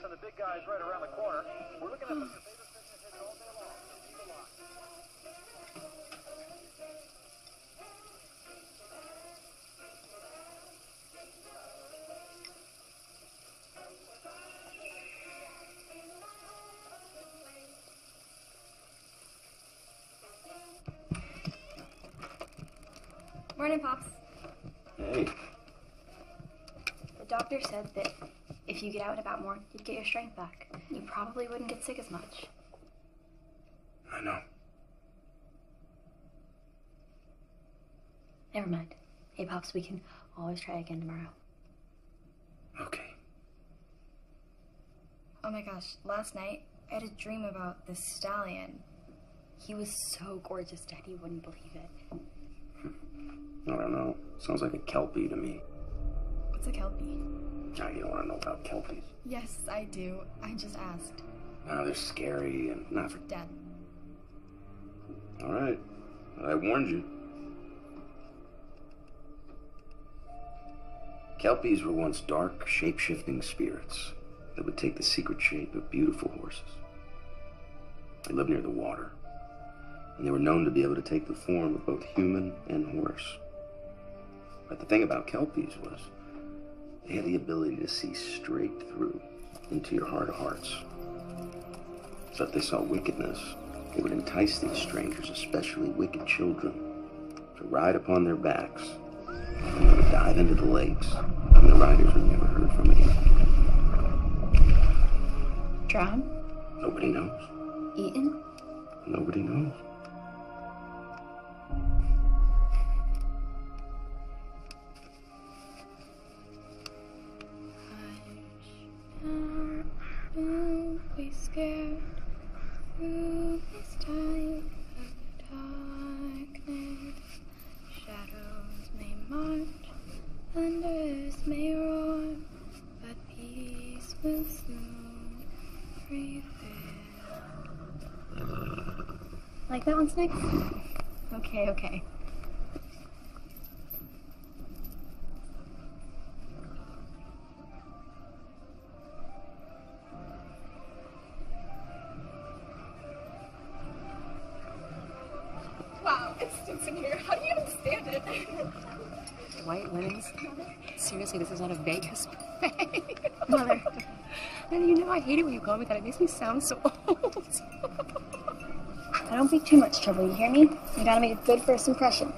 and the big guy's right around the corner. We're looking at some of your favorite Christmas hits all day long, so keep it locked. Morning, Pops. Hey. The doctor said that if you get out and about more, you'd get your strength back. You probably wouldn't get sick as much. I know. Never mind. Hey, Pops, we can always try again tomorrow. Okay. Oh my gosh, last night I had a dream about this stallion. He was so gorgeous, Dad, you wouldn't believe it. I don't know. Sounds like a Kelpie to me. What's a Kelpie? Now you don't want to know about Kelpies. Yes, I do. I just asked. No, they're scary and not for... Dad. All right. I warned you. Kelpies were once dark, shape-shifting spirits that would take the secret shape of beautiful horses. They lived near the water, and they were known to be able to take the form of both human and horse. But the thing about Kelpies was they had the ability to see straight through into your heart of hearts. So if they saw wickedness, they would entice these strangers, especially wicked children, to ride upon their backs, and they would dive into the lakes, and the riders were never heard from again. Drown? Nobody knows. Eaten? Nobody knows. Don't be scared through this time of darkness. Shadows may march, thunders may roar, but peace will soon prevail. Like that one, Snake? Okay. Wow, it stinks in here. How do you even stand it? White linens? Seriously, this is not a Vegas parade. Mother. And you know I hate it when you call me that. It makes me sound so old. I don't make too much trouble, you hear me? You gotta make a good first impression.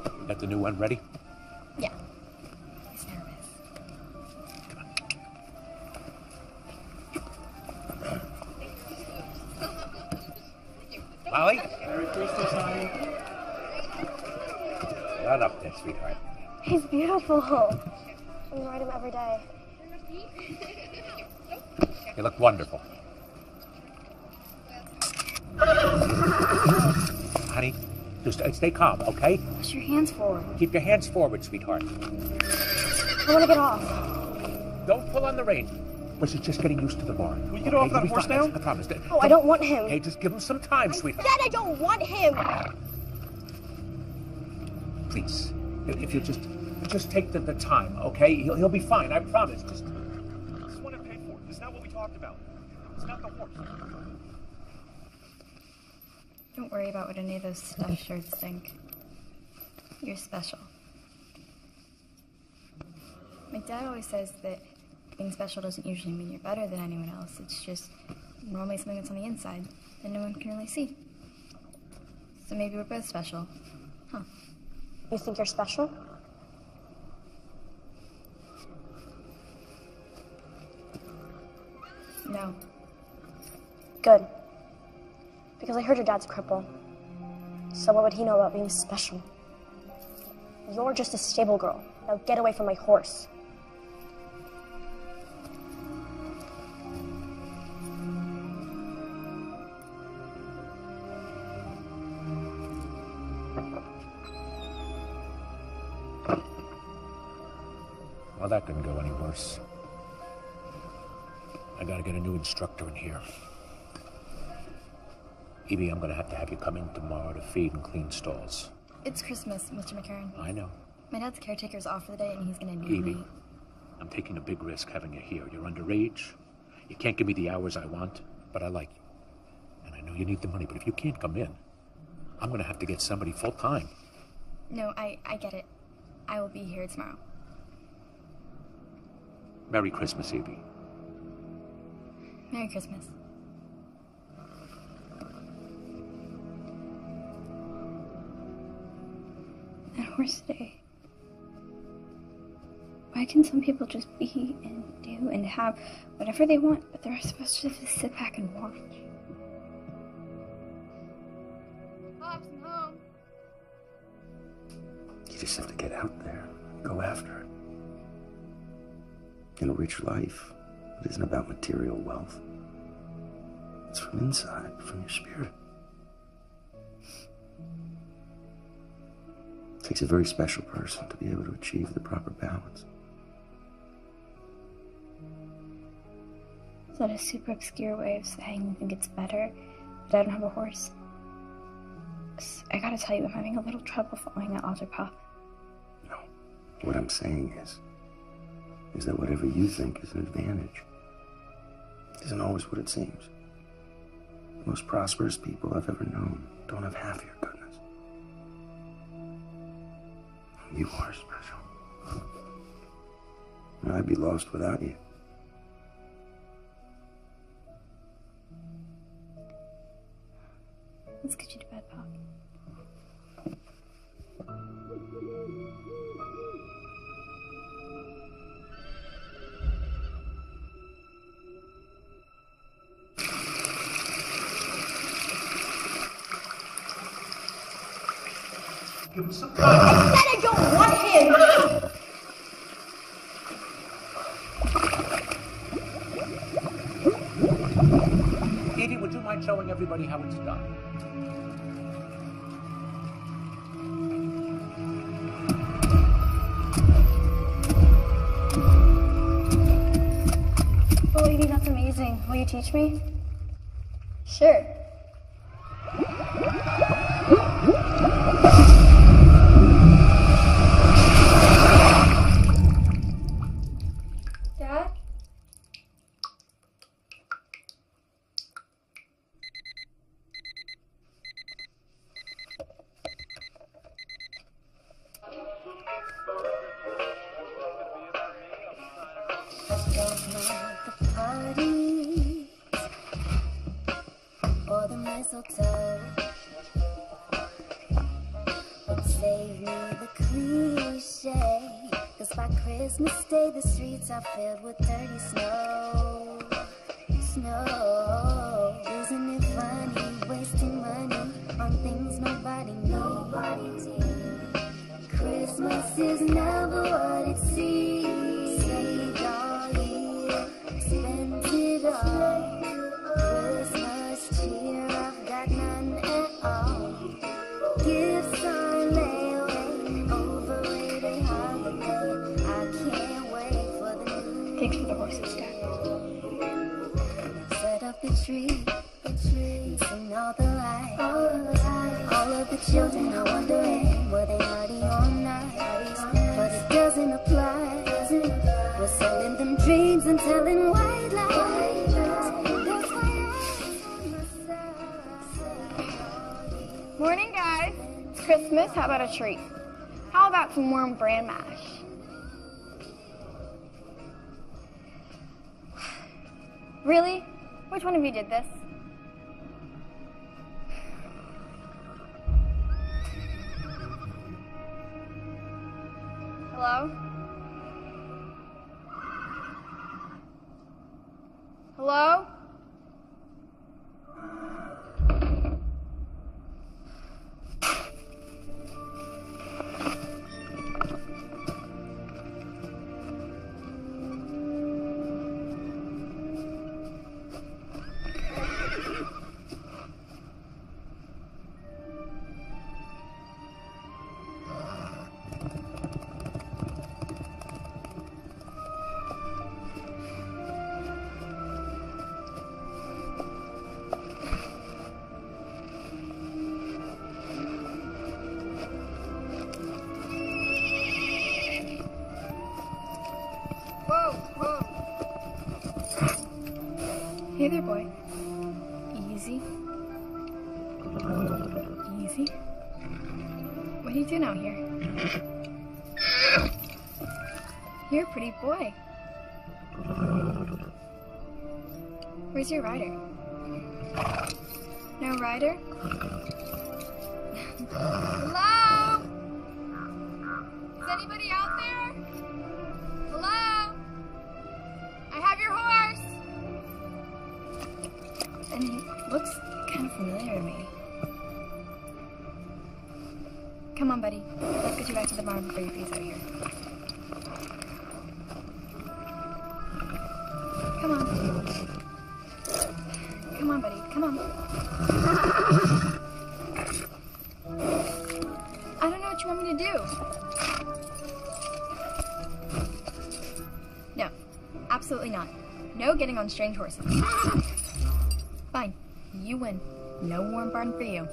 You got the new one ready? Yeah. He's nervous. Molly? Merry Christmas, honey. Run up there, sweetheart. He's beautiful. I ride him every day. You look wonderful. Honey, just stay calm, okay? Push your hands forward. Keep your hands forward, sweetheart. I want to get off. Don't pull on the rein. This is just getting used to the barn. Will you get off that horse now? I promise. Oh, I don't want him. Hey, just give him some time, sweetheart. Dad, I don't want him. Please, if you just take the time, okay? He'll be fine. I promise. Just. This is what I paid for. This is not what we talked about. It's not the horse. Don't worry about what any of those stuffed shirts think. You're special. My dad always says that being special doesn't usually mean you're better than anyone else. It's just normally something that's on the inside that no one can really see. So maybe we're both special. Huh. You think you're special? No. Good. Because I heard your dad's a cripple. So what would he know about being special? You're just a stable girl. Now get away from my horse. Well, that couldn't go any worse. I gotta get a new instructor in here. Evie, I'm gonna have you come in tomorrow to feed and clean stalls. It's Christmas, Mr. McCarran. I know. My dad's caretaker's off for the day and he's gonna need Evie, me. I'm taking a big risk having you here. You're underage. You can't give me the hours I want, but I like you. And I know you need the money, but if you can't come in, I'm going to have to get somebody full-time. No, I get it. I will be here tomorrow. Merry Christmas, Evie. Merry Christmas. That horse day. Why can some people just be and do and have whatever they want, but the rest of us just sit back and watch? Pops, I'm home. You just have to get out there, go after it. In a rich life, it isn't about material wealth. It's from inside, from your spirit. It takes a very special person to be able to achieve the proper balance. Is that a super obscure way of saying you think it's better that I don't have a horse? 'Cause I gotta tell you, I'm having a little trouble following that altar path. No. What I'm saying is that whatever you think is an advantage isn't always what it seems. The most prosperous people I've ever known don't have half your goodness. You are special. And I'd be lost without you. Let's get you to bed, Pop. I don't want him! Evie, would you mind showing everybody how it's done? Oh, Edie, that's amazing. Will you teach me? Sure. Dad? Or the mistletoe, but save me the cliche, 'cause by Christmas Day the streets are filled with dirty snow. Isn't it funny, wasting money on things nobody needs? Christmas is never what it seems. Saved all year, spent it all. Christmas cheer, I've got none at all. Gifts on layaway, overrated holiday. I can't wait for the new. Thanks for the horses, Dad. Set up the tree, sing all the lights. All of the children are wondering, were they naughty or not? But it doesn't apply. We're selling them dreams and telling white lies. That's why I'm myself. Morning, guys. It's Christmas. How about a treat? How about some warm bran mash? Really? Which one of you did this? Hello? Hello? Hey there, boy. Easy. Easy. What are you doing out here? You're a pretty boy. Where's your rider? No rider? Hello? Is anybody out there? Hello? I have your horse! And he looks kind of familiar to me. Come on, buddy. Let's get you back to the barn before you freeze out here. Come on. Come on, buddy. Come on. I don't know what you want me to do. No. Absolutely not. No getting on strange horses. Fine. You win. No warm barn for you.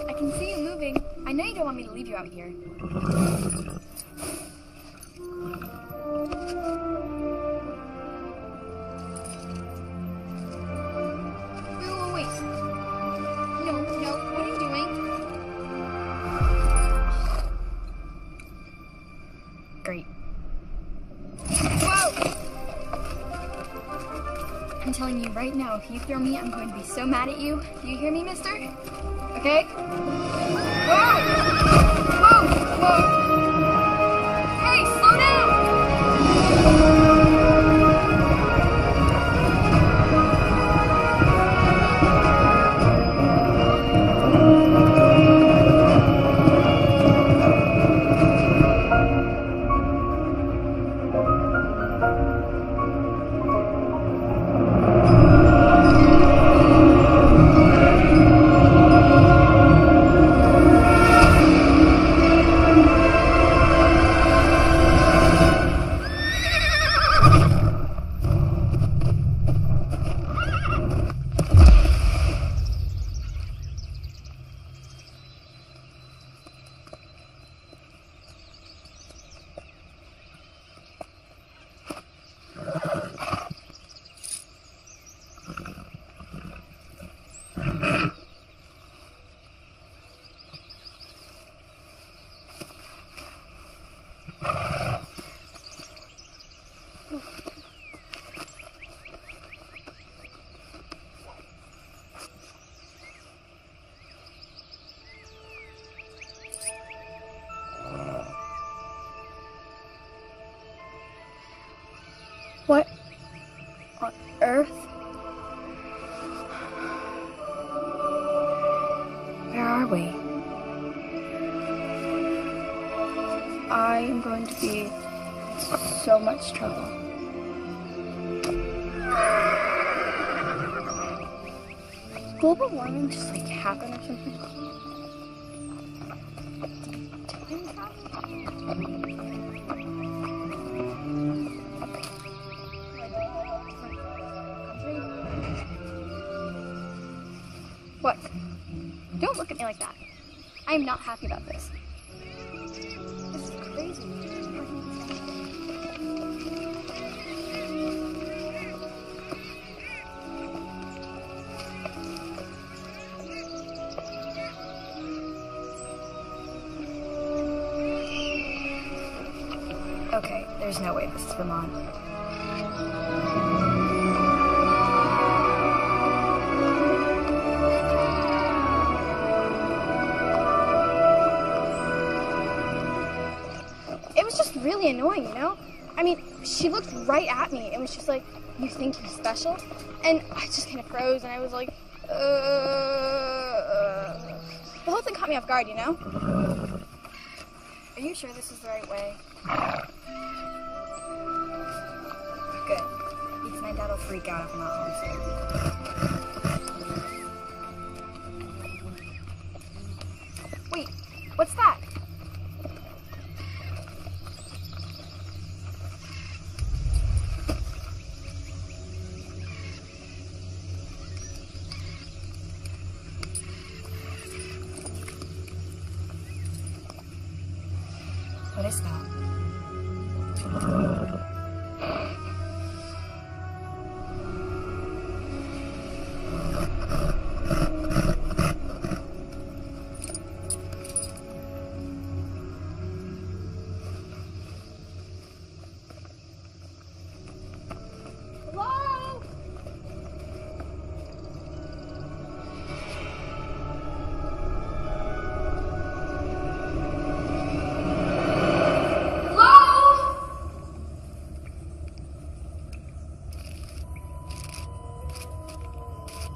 I can see you moving. I know you don't want me to leave you out here. Wait. No. What are you doing? Great. Whoa! I'm telling you right now, if you throw me, I'm going to be so mad at you. Do you hear me, mister? Okay? Whoa! Hey, slow down! What on earth? Where are we? I am going to be in so much trouble. Global warming just like happened or something? Time travel? What? Don't look at me like that. I am not happy about this. This is crazy. Okay, there's no way this is Vermont. Really annoying, you know? I mean, she looked right at me and was just like, "You think you're special?" And I just kind of froze and I was like, The whole thing caught me off guard, you know? Are you sure this is the right way? Good. Because my dad will freak out if I'm not home soon. Wait, what's that? What is that? Hello? Hello?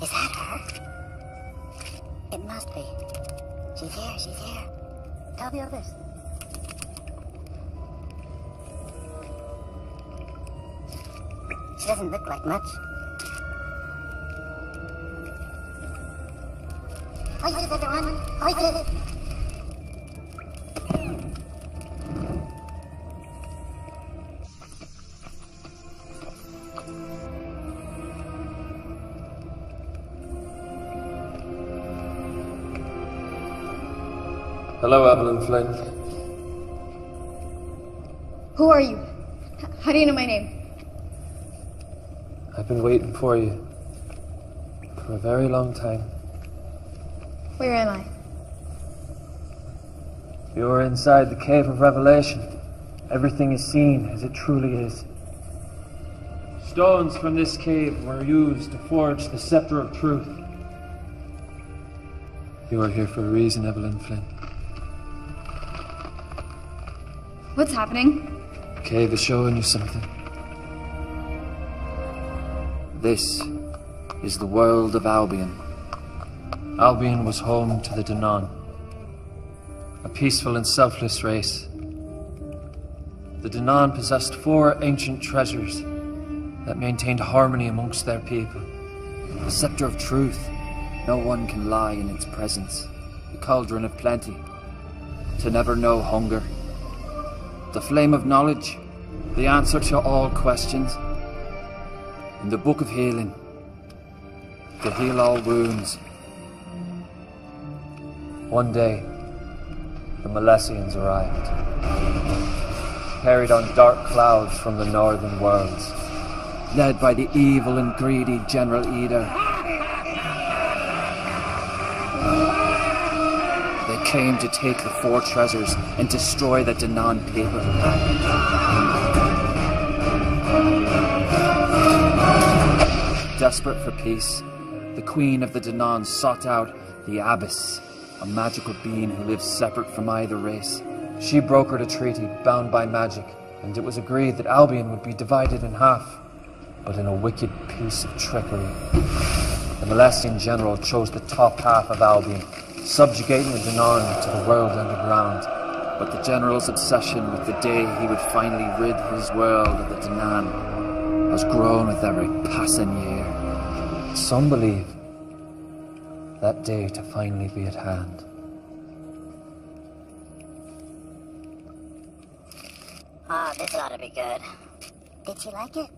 Is that her? It must be. She's here, she's here. Tell the others. She doesn't look like much. Voices, everyone! Voices! Hello, Evelyn Flynn. Who are you? How do you know my name? I've been waiting for you for a very long time. Where am I? You are inside the Cave of Revelation. Everything is seen as it truly is. Stones from this cave were used to forge the Scepter of Truth. You are here for a reason, Evelyn Flynn. What's happening? The cave is showing you something. This is the world of Albion. Albion was home to the Danann, a peaceful and selfless race. The Danann possessed 4 ancient treasures that maintained harmony amongst their people. The Scepter of Truth, no one can lie in its presence. The Cauldron of Plenty, to never know hunger. The Flame of Knowledge, the answer to all questions. And the Book of Healing, to heal all wounds. One day, the Milesians arrived, carried on dark clouds from the northern worlds, led by the evil and greedy General Eder. They came to take the 4 treasures and destroy the Danann people. Desperate for peace, the Queen of the Danann sought out the Abyss, a magical being who lives separate from either race. She brokered a treaty bound by magic, and it was agreed that Albion would be divided in half. But in a wicked piece of trickery, the Milesian general chose the top half of Albion, subjugating the Danann to the world underground. But the general's obsession with the day he would finally rid his world of the Danann has grown with every passing year. Some believe that day to finally be at hand. Ah, this ought to be good. Did she like it?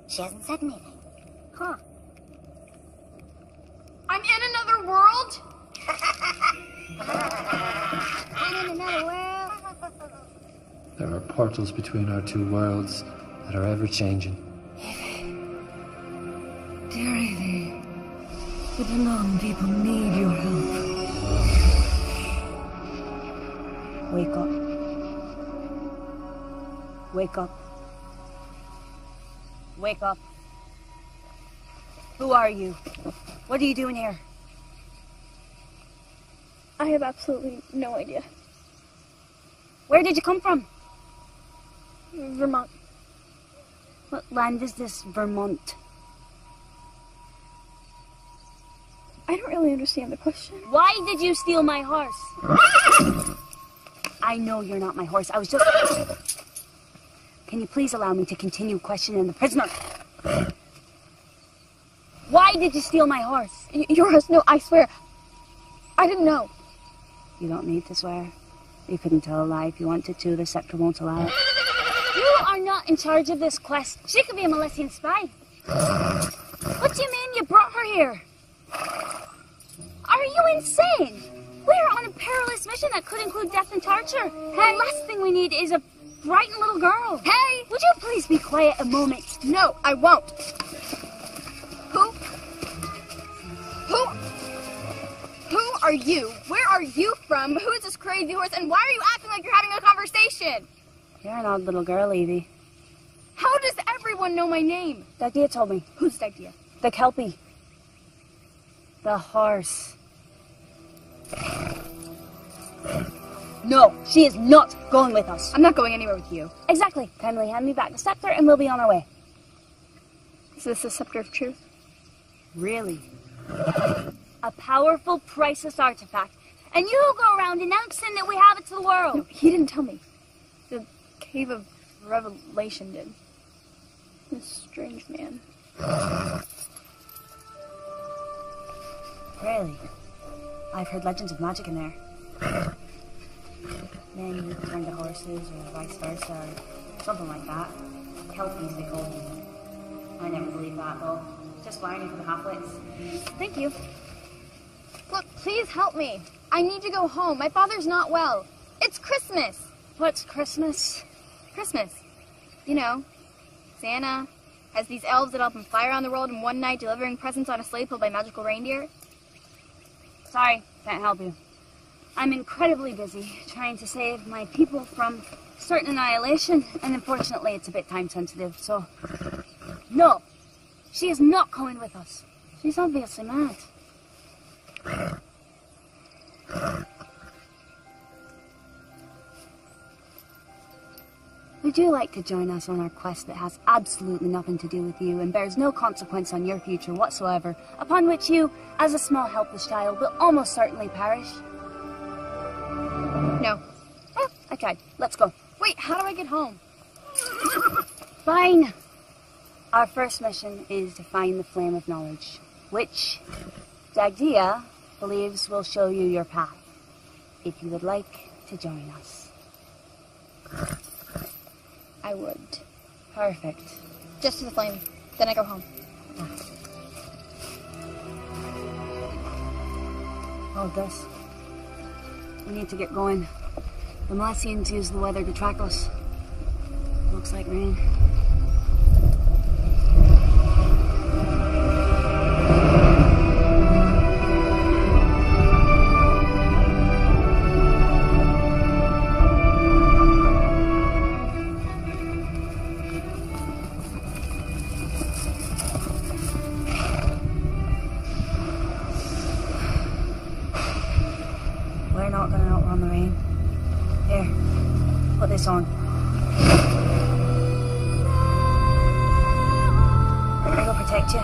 She hasn't said anything. Huh. I'm in another world? I'm in another world. There are portals between our 2 worlds that are ever-changing. Dear Evie, the Danann people need your help. Wake up. Wake up. Wake up. Who are you? What are you doing here? I have absolutely no idea. Where did you come from? Vermont. What land is this, Vermont? I don't really understand the question. Why did you steal my horse? I know you're not my horse. I was just... Can you please allow me to continue questioning the prisoner? Why did you steal my horse? Your horse? No, I swear. I didn't know. You don't need to swear. You couldn't tell a lie if you wanted to. The scepter won't allow it. You are not in charge of this quest. She could be a Milesian spy. What do you mean you brought her here? Are you insane? We're on a perilous mission that could include death and torture. Hey. The last thing we need is a frightened little girl. Hey! Would you please be quiet a moment? No, I won't. Who are you? Where are you from? Who is this crazy horse? And why are you acting like you're having a conversation? You're an odd little girl, Evie. How does everyone know my name? Dagdia told me. Who's Dagdia? The Kelpie. The horse. No, she is not going with us. I'm not going anywhere with you. Exactly. Kindly hand me back the scepter and we'll be on our way. Is this the scepter of truth? Really? A powerful, priceless artifact. And you go around announcing that we have it to the world. No, he didn't tell me. The Cave of Revelation did. This strange man. Really? I've heard legends of magic in there. Men who turn to horses or vice versa or something like that. Kelpies, they call them. I never believed that, though. Just whining for the half-wits. Thank you. Look, please help me. I need to go home. My father's not well. It's Christmas. What's Christmas? Christmas. You know, Santa has these elves that help him fly around the world in one night delivering presents on a sleigh pulled by magical reindeer. Sorry, can't help you. I'm incredibly busy trying to save my people from certain annihilation, and unfortunately it's a bit time sensitive, so... No! She is not going with us. She's obviously mad. Would you like to join us on our quest that has absolutely nothing to do with you and bears no consequence on your future whatsoever, upon which you, as a small helpless child, will almost certainly perish? No. Oh, okay, let's go. Wait, how do I get home? Fine. Our first mission is to find the Flame of Knowledge, which Dagdia believes will show you your path, if you would like to join us. I would. Perfect. Just to the flame. Then I go home. Hold this. We need to get going. The Malessians use the weather to track us. Looks like rain. We're not going to outrun the rain. Here, put this on. It'll protect you.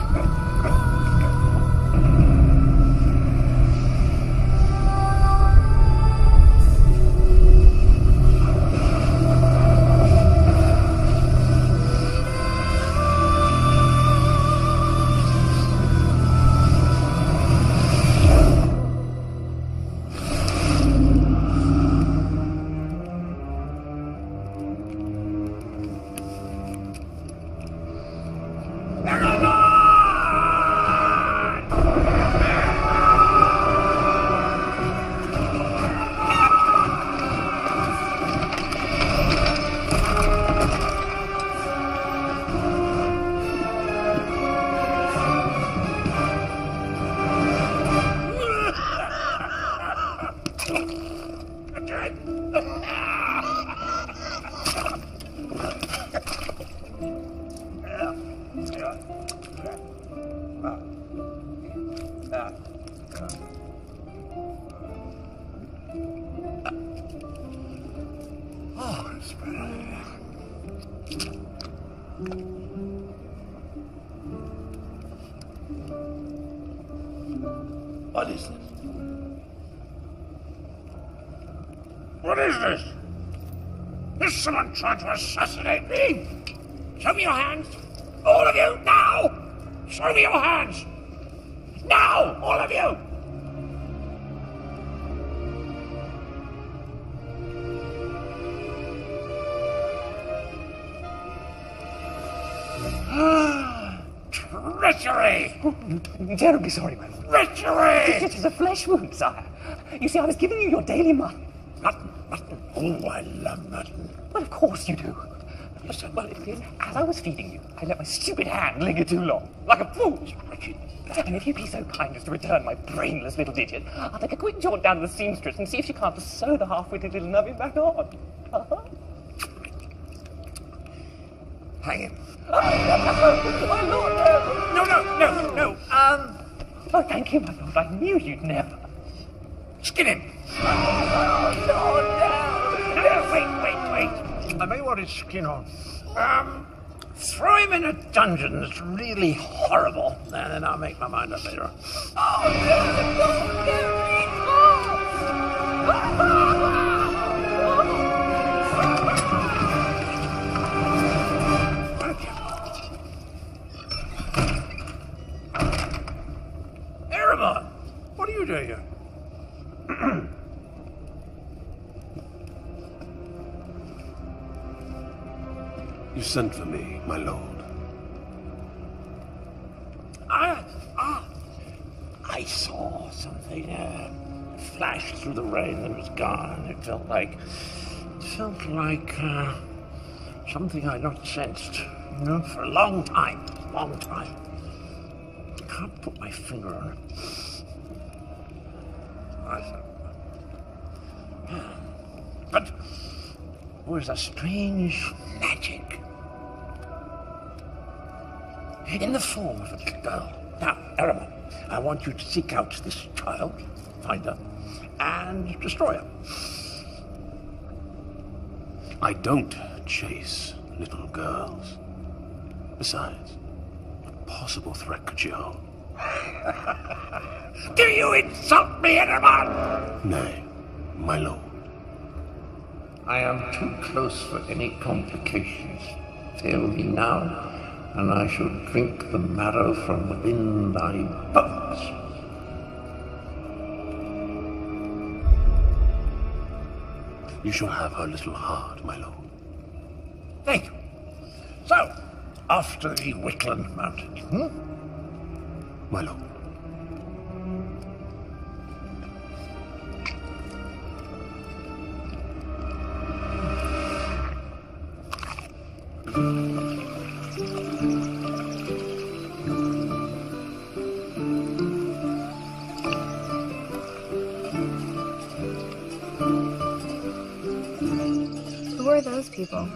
Oh, it's better. What is this? What is this? Is someone trying to assassinate me? Show me your hands. All of you, now! Show me your hands. Now, all of you! Treachery! I'm terribly sorry, my lord. Treachery! It is a flesh wound, sire. You see, I was giving you your daily mutton. Mutton. Oh, I love mutton. Well, of course you do. Well, as I was feeding you, I let my stupid hand linger too long, like a fool. And if you'd be so kind as to return my brainless little digit, I'll take a quick jaunt down to the seamstress and see if she can't just sew the half-witted little nubbin back on. Hang him. My lord, no! No. Oh, thank you, my lord. I knew you'd never. Skin him. Wait. I may want his skin on. Throw him in a dungeon that's really horrible, and then I'll make my mind up later on. Erebon, what are you doing here? You sent for me, my lord. I saw something flash through the rain and it was gone. It felt like something I'd not sensed, for a long time. I can't put my finger on it. But it was a strange magic in the form of a little girl. Now, Erebon, I want you to seek out this child, find her, and destroy her. I don't chase little girls. Besides, what possible threat could she hold? Do you insult me, Erebon? Nay, my lord. I am too close for any complications. Fail me now, and I shall drink the marrow from within thy bones. You shall have her little heart, my lord. Thank you. So, off to the Wickland Mountains, My lord. Who are those people?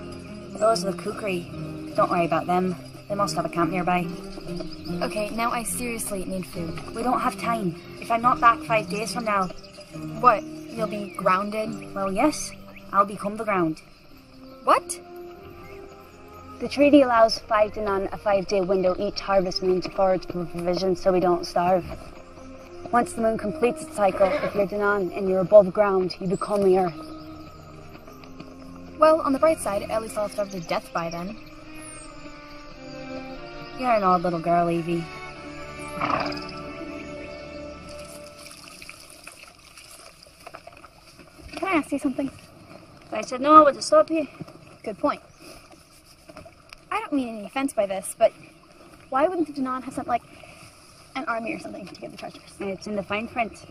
Those are the Kukri. Don't worry about them. They must have a camp nearby. Okay, now I seriously need food. We don't have time. If I'm not back 5 days from now... What? You'll be grounded? Well, yes. I'll become the ground. What? The treaty allows 5 Danan a 5-day window each harvest moon to forage for provisions so we don't starve. Once the moon completes its cycle, if you're Danan and you're above ground, you become the earth. Well, on the bright side, at least I'll starve to death by then. You're an odd little girl, Evie. Can I ask you something? If I said no, would it stop you? Good point. I don't mean any offense by this, but why wouldn't the Danan have sent, like, an army or something to get the treasures? It's in the fine print.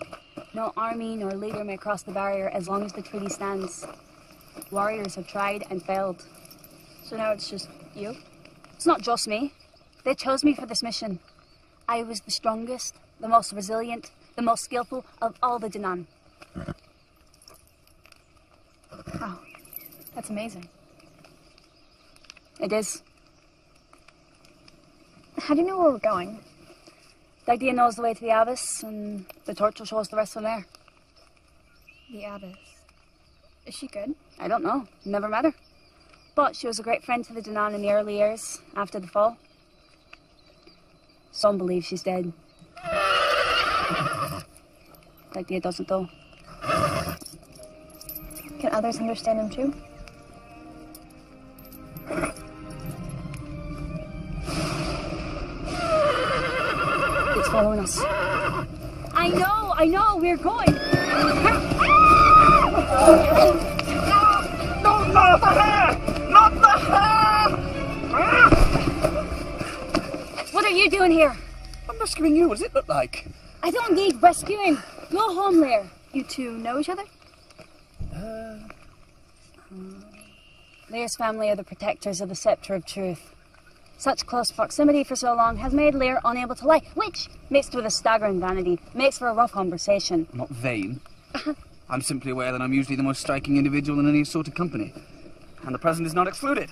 No army nor leader may cross the barrier as long as the treaty stands. Warriors have tried and failed. So now it's just you? It's not just me. They chose me for this mission. I was the strongest, the most resilient, the most skillful of all the Danan. Wow, that's amazing. It is. How do you know where we're going? Dagdia knows the way to the Abyss, and the torch will show us the rest from there. The Abyss. Is she good? I don't know. Never met her. But she was a great friend to the Danan in the early years, after the fall. Some believe she's dead. Dagdia doesn't, though. Can others understand him too? It's following us. I know, we're going. No, not the hair! Not the hair! What What are you doing here? I'm rescuing you. What does it look like? I don't need rescuing. Go home, Lear. You two know each other? Lear's family are the protectors of the Scepter of Truth. Such close proximity for so long has made Lear unable to lie, which, mixed with a staggering vanity, makes for a rough conversation. I'm not vain. I'm simply aware that I'm usually the most striking individual in any assorted company. And the present is not excluded.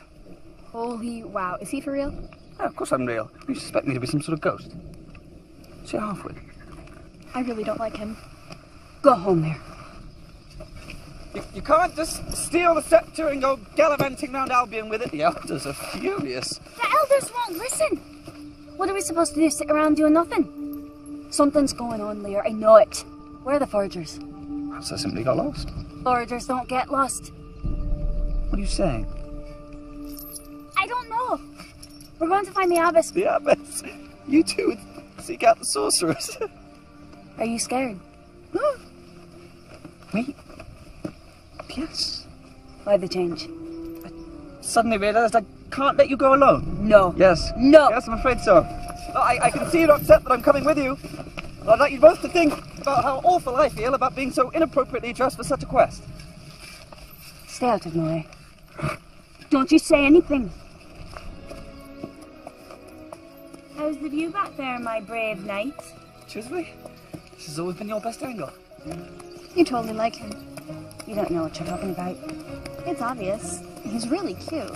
Holy wow. Is he for real? Yeah, of course I'm real. You suspect me to be some sort of ghost. See a halfwit. I really don't like him. Go home, Lear. You can't just steal the scepter and go gallivanting round Albion with it. The elders are furious. The elders won't listen. What are we supposed to do? Sit around doing nothing? Something's going on, Lear. I know it. Where are the foragers? Perhaps I simply got lost. Foragers don't get lost. What are you saying? I don't know. We're going to find the abbess. The abbess? You two would seek out the sorcerers. Are you scared? No. Wait. Yes. Why the change? I suddenly realised I can't let you go alone. No. Yes. No. Yes, I'm afraid so. I can see you're upset that I'm coming with you. I'd like you both to think about how awful I feel about being so inappropriately dressed for such a quest. Stay out of my way. Don't you say anything. How's the view back there, my brave knight? Truthfully, this has always been your best angle. You totally like him. You don't know what you're talking about. It's obvious. He's really cute.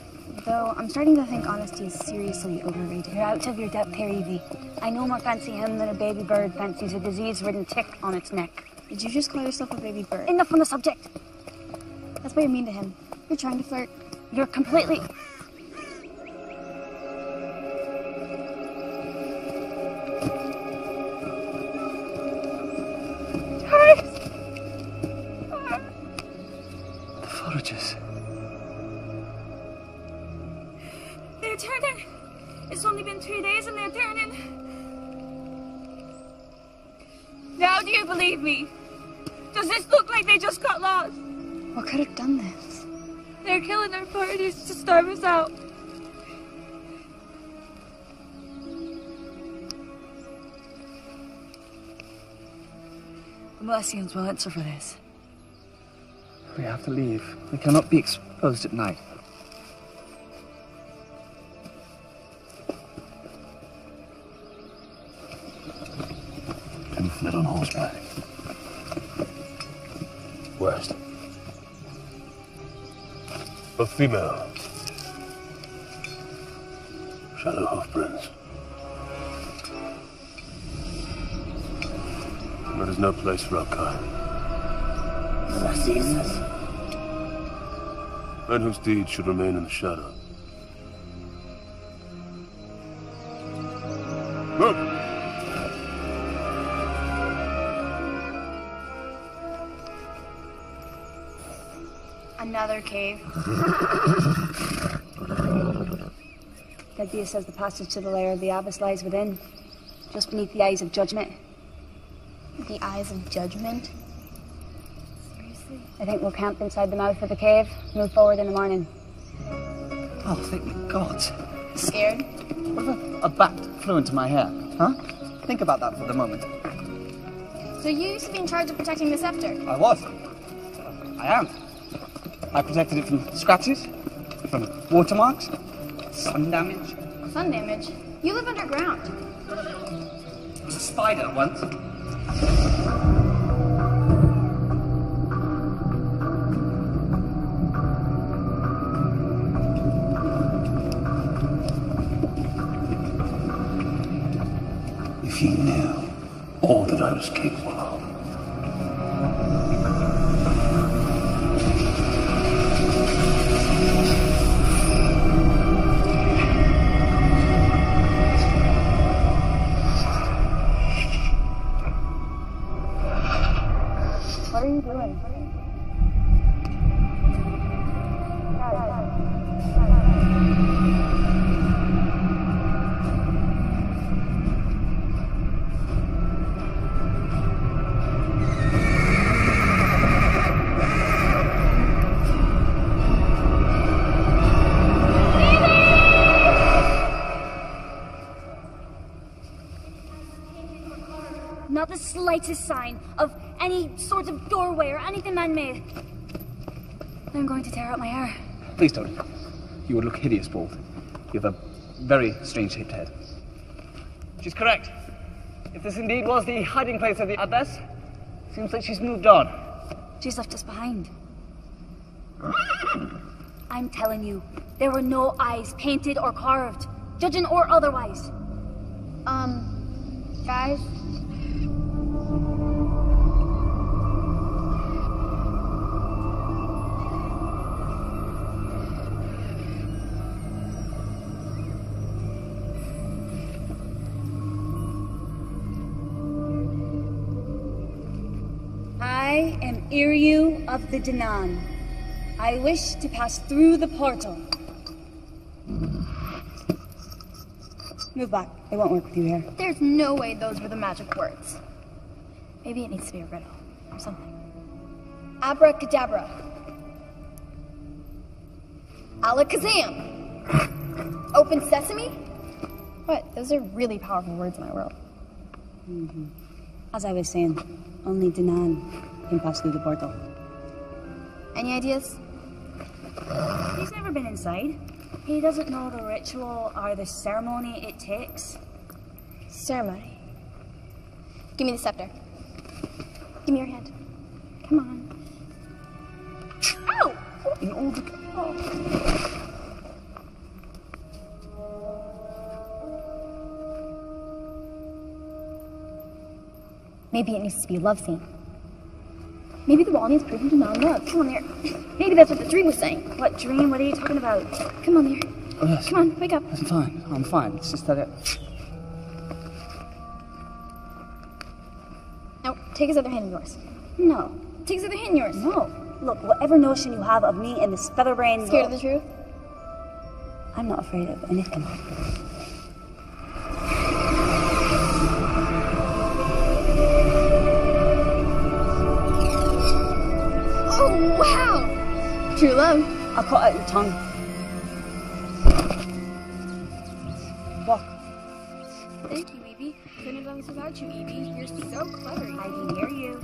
Though I'm starting to think honesty is seriously overrated. You're out of your depth here, Evie. I no more fancy him than a baby bird fancies a disease-ridden tick on its neck. Did you just call yourself a baby bird? Enough on the subject. That's what you're mean to him. You're trying to flirt. You're completely... The foragers. They're turning. It's only been 3 days and they're turning. Now do you believe me? Does this look like they just got lost? What could have done this? They're killing our parties to starve us out. The Melessians will answer for this. We have to leave. We cannot be exposed at night. And fled on horseback. West. A female. Shadow hoofprints. There is no place for our kind. Men whose deeds should remain in the shadow. Look! Another cave. Degdea says the passage to the lair of the abbess lies within, just beneath the eyes of judgment. The eyes of judgment? I think we'll camp inside the mouth of the cave, move forward in the morning. Oh, thank God. Scared? What if a bat flew into my hair? Huh? Think about that for the moment. So you used to be in charge of protecting the scepter? I was. I am. I protected it from scratches, from watermarks, sun damage. Sun damage? You live underground. It was a spider once. If you knew all that I was capable of. What are you doing? slightest sign of any sort of doorway or anything man-made, I'm going to tear out my hair. Please don't. You would look hideous bald. You have a very strange-shaped head. She's correct. If this indeed was the hiding place of the abbess, seems like she's moved on. She's left us behind. I'm telling you, there were no eyes painted or carved, judging or otherwise. Guys? I am Iryu of the Danan. I wish to pass through the portal. Move back. It won't work with you here. There's no way those were the magic words. Maybe it needs to be a riddle or something. Abracadabra. Alakazam. Open sesame? What? Those are really powerful words in my world. As I was saying, only Danan can pass through the portal. Any ideas? He's never been inside. He doesn't know the ritual or the ceremony it takes. Ceremony. Give me the scepter. Give me your hand. Come on. Ow! In order to... Maybe it needs to be a love scene. Maybe the wall needs proving to non-love. Come on here. Maybe that's what the dream was saying. What dream? What are you talking about? Come on here. Oh, yes. Come on, wake up. I'm fine. I'm fine. It's just that No, take his other hand in yours. No. Take his other hand in yours. No. Look, whatever notion you have of me and this featherbrain... Scared of the truth? I'm not afraid of anything. Oh, wow! True love. I'll cut out your tongue. Walk. Thank you, Evie. Couldn't have done this without you, Evie. You're so clever, Evie. I can hear you.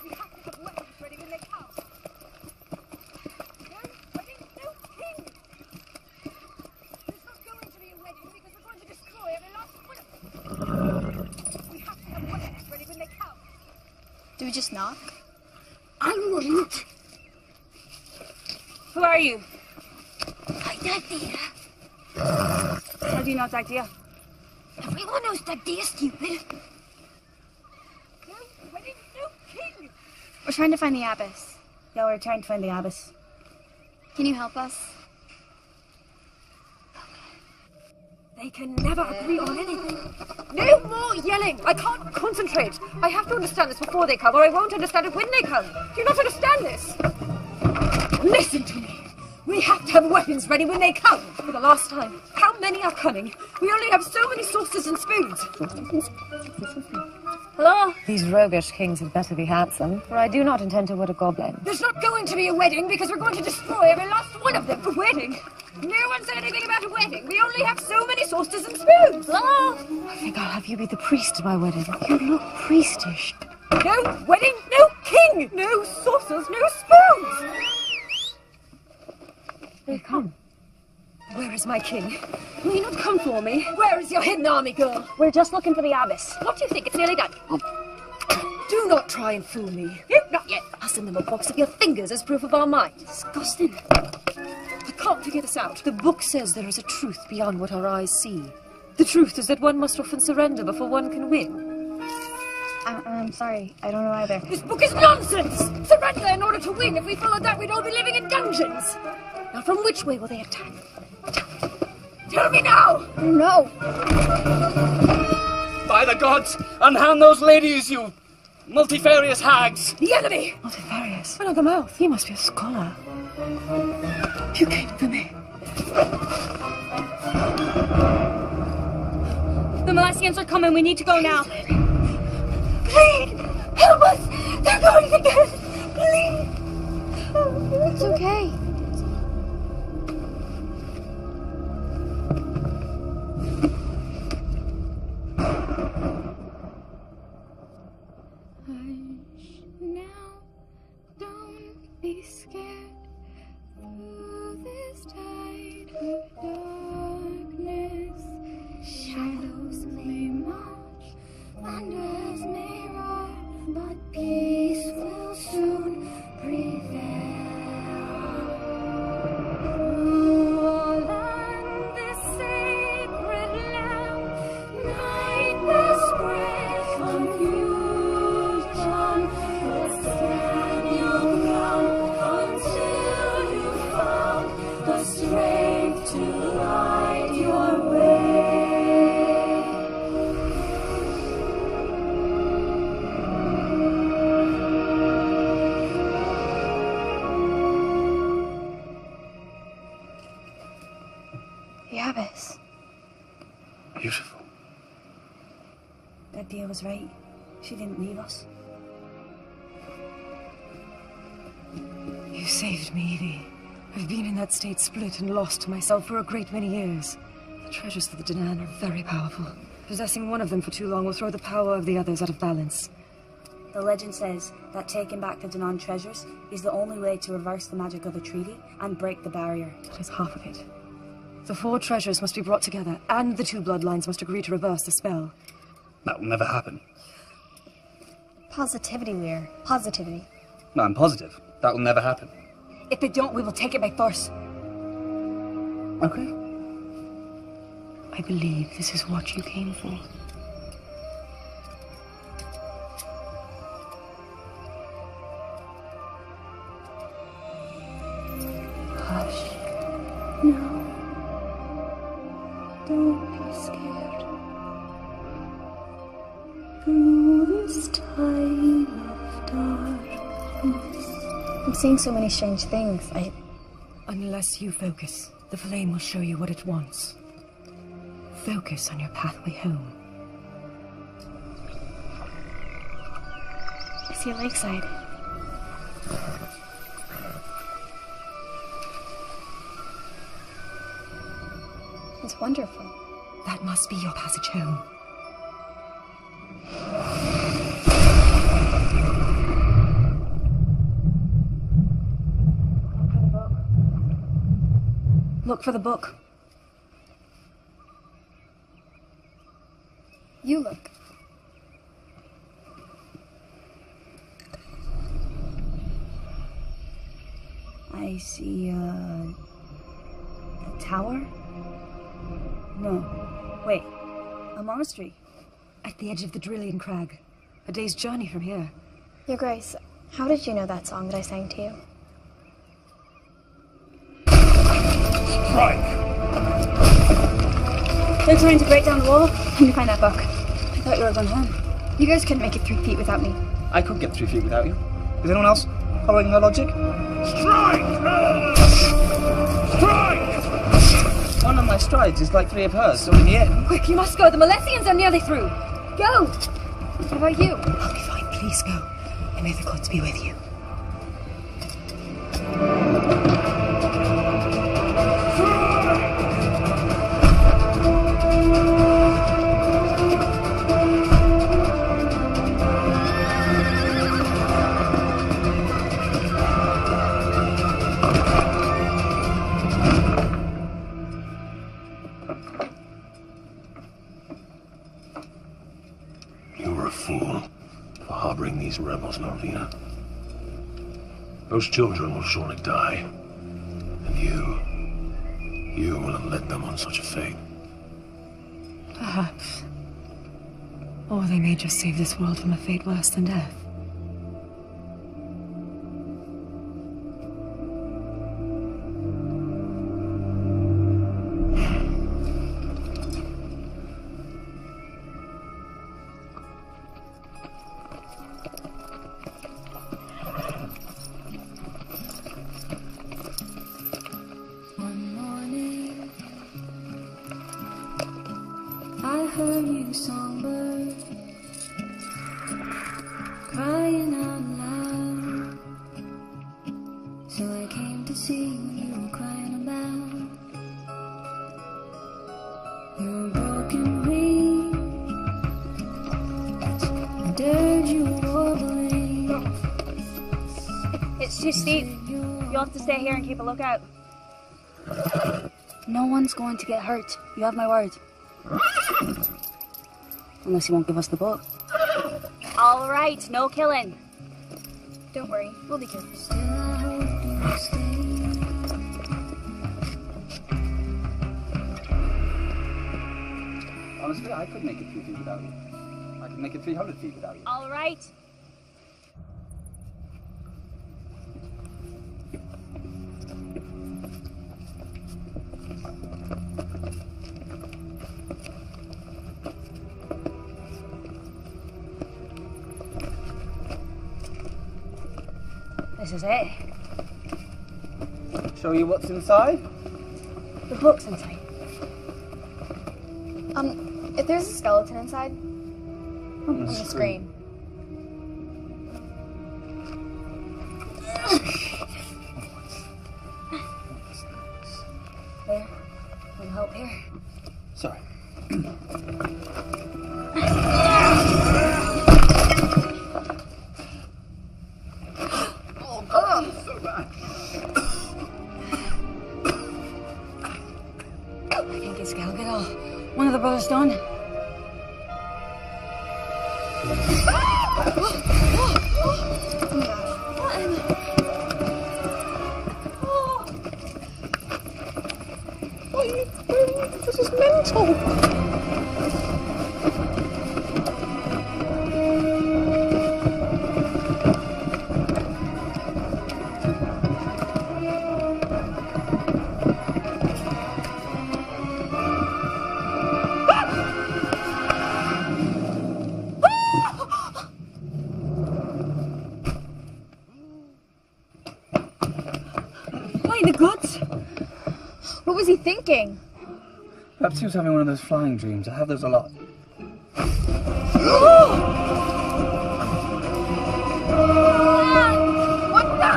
We have to have weapons ready when they come. No wedding, no king! There's not going to be a wedding because we're going to destroy every last one of them. We have to have weapons ready when they come. Do we just knock? I wouldn't. Who are you? I idea. How do you know it's idea? Everyone knows that idea, stupid. No wedding, no king! We're trying to find the abbess. Yeah, we're trying to find the abbess. Can you help us? They can never agree on anything. No more yelling! I can't concentrate. I have to understand this before they come, or I won't understand it when they come. Do you not understand this? Listen to me. We have to have weapons ready when they come. For the last time, how many are coming? We only have so many saucers and spoons. Hello? These roguish kings had better be handsome, for I do not intend to wed a goblin. There's not going to be a wedding because we're going to destroy every last one of them. A wedding? No one said anything about a wedding. We only have so many saucers and spoons. Hello? I think I'll have you be the priest at my wedding. You look priestish. No wedding, no king, no saucers, no spoons. They come. Where is my king? Will you not come for me? Where is your hidden army, girl? We're just looking for the abbess. What do you think? It's nearly done. Do not try and fool me. No, not yet. I'll send them a box of your fingers as proof of our might. Disgusting. I can't figure this out. The book says there is a truth beyond what our eyes see. The truth is that one must often surrender before one can win. I'm sorry. I don't know either. This book is nonsense! Surrender in order to win. If we followed that, we'd all be living in dungeons. Now, from which way will they attack? Tell me now! No! By the gods, unhand those ladies, you multifarious hags! The enemy! Multifarious? Another mouth. You must be a scholar. You came for me. The Molessians are coming. We need to go now. Please! Help us! They're going to get us! Please! It's okay. Hush now, don't be scared. Through this tide of darkness, shadows may march, thunders may roar, but peace will soon prevail. All on this sacred land, nightmare spread confusion, but stand your ground until you found the strength to light your way. The Abbess. Beautiful. That dear was right. She didn't leave us. You saved me, Evie. I've been in that state split and lost to myself for a great many years. The treasures for the Danan are very powerful. Possessing one of them for too long will throw the power of the others out of balance. The legend says that taking back the Danan treasures is the only way to reverse the magic of the treaty and break the barrier. That is half of it. The 4 treasures must be brought together, and the 2 bloodlines must agree to reverse the spell. That will never happen. Positivity, Lear. Positivity. No, I'm positive. That will never happen. If they don't, we will take it by force. Okay. I believe this is what you came for. Hush. No. Don't be scared. Through this time of darkness. I'm seeing so many strange things. Unless you focus, the flame will show you what it wants. Focus on your pathway home. I see a lakeside. It's wonderful. That must be your passage home. Look for the book. You look. I see a tower? No. Wait. A monastery? At the edge of the Drillian Crag. A day's journey from here. Your Grace, how did you know that song that I sang to you? Strike! They're trying to break down the wall. Let me find that book. I thought you were going home. You guys couldn't make it 3 feet without me. I could get 3 feet without you. Is anyone else following her logic? Strike! Strike! One of my strides is like 3 of hers, so in the end... Quick, you must go. The Milesians are nearly through. Go! What about you? I'll be fine. Please go. And may the gods be with you. You were a fool for harboring these rebels, Norvina. Those children will surely die. And you will have led them on such a fate. Perhaps. Or they may just save this world from a fate worse than death. One morning, I heard you songbird crying out loud. So I came to see what you were crying about. Your broken wing dared you wobbling. It's too steep. You'll have to stay here and keep a lookout. No one's going to get hurt. You have my word. Unless you won't give us the book. All right, no killing. Don't worry, we'll be careful. Honestly, I could make it 3 feet without you. I could make it 300 feet without you. All right. This is it. Show you what's inside? The book's inside. If there's a skeleton inside, on the screen. There. Little help here. Sorry. So bad. I can't get Scal, get all. One of the brothers done. This is mental. The goods? What was he thinking? Perhaps he was having one of those flying dreams. I have those a lot. What the?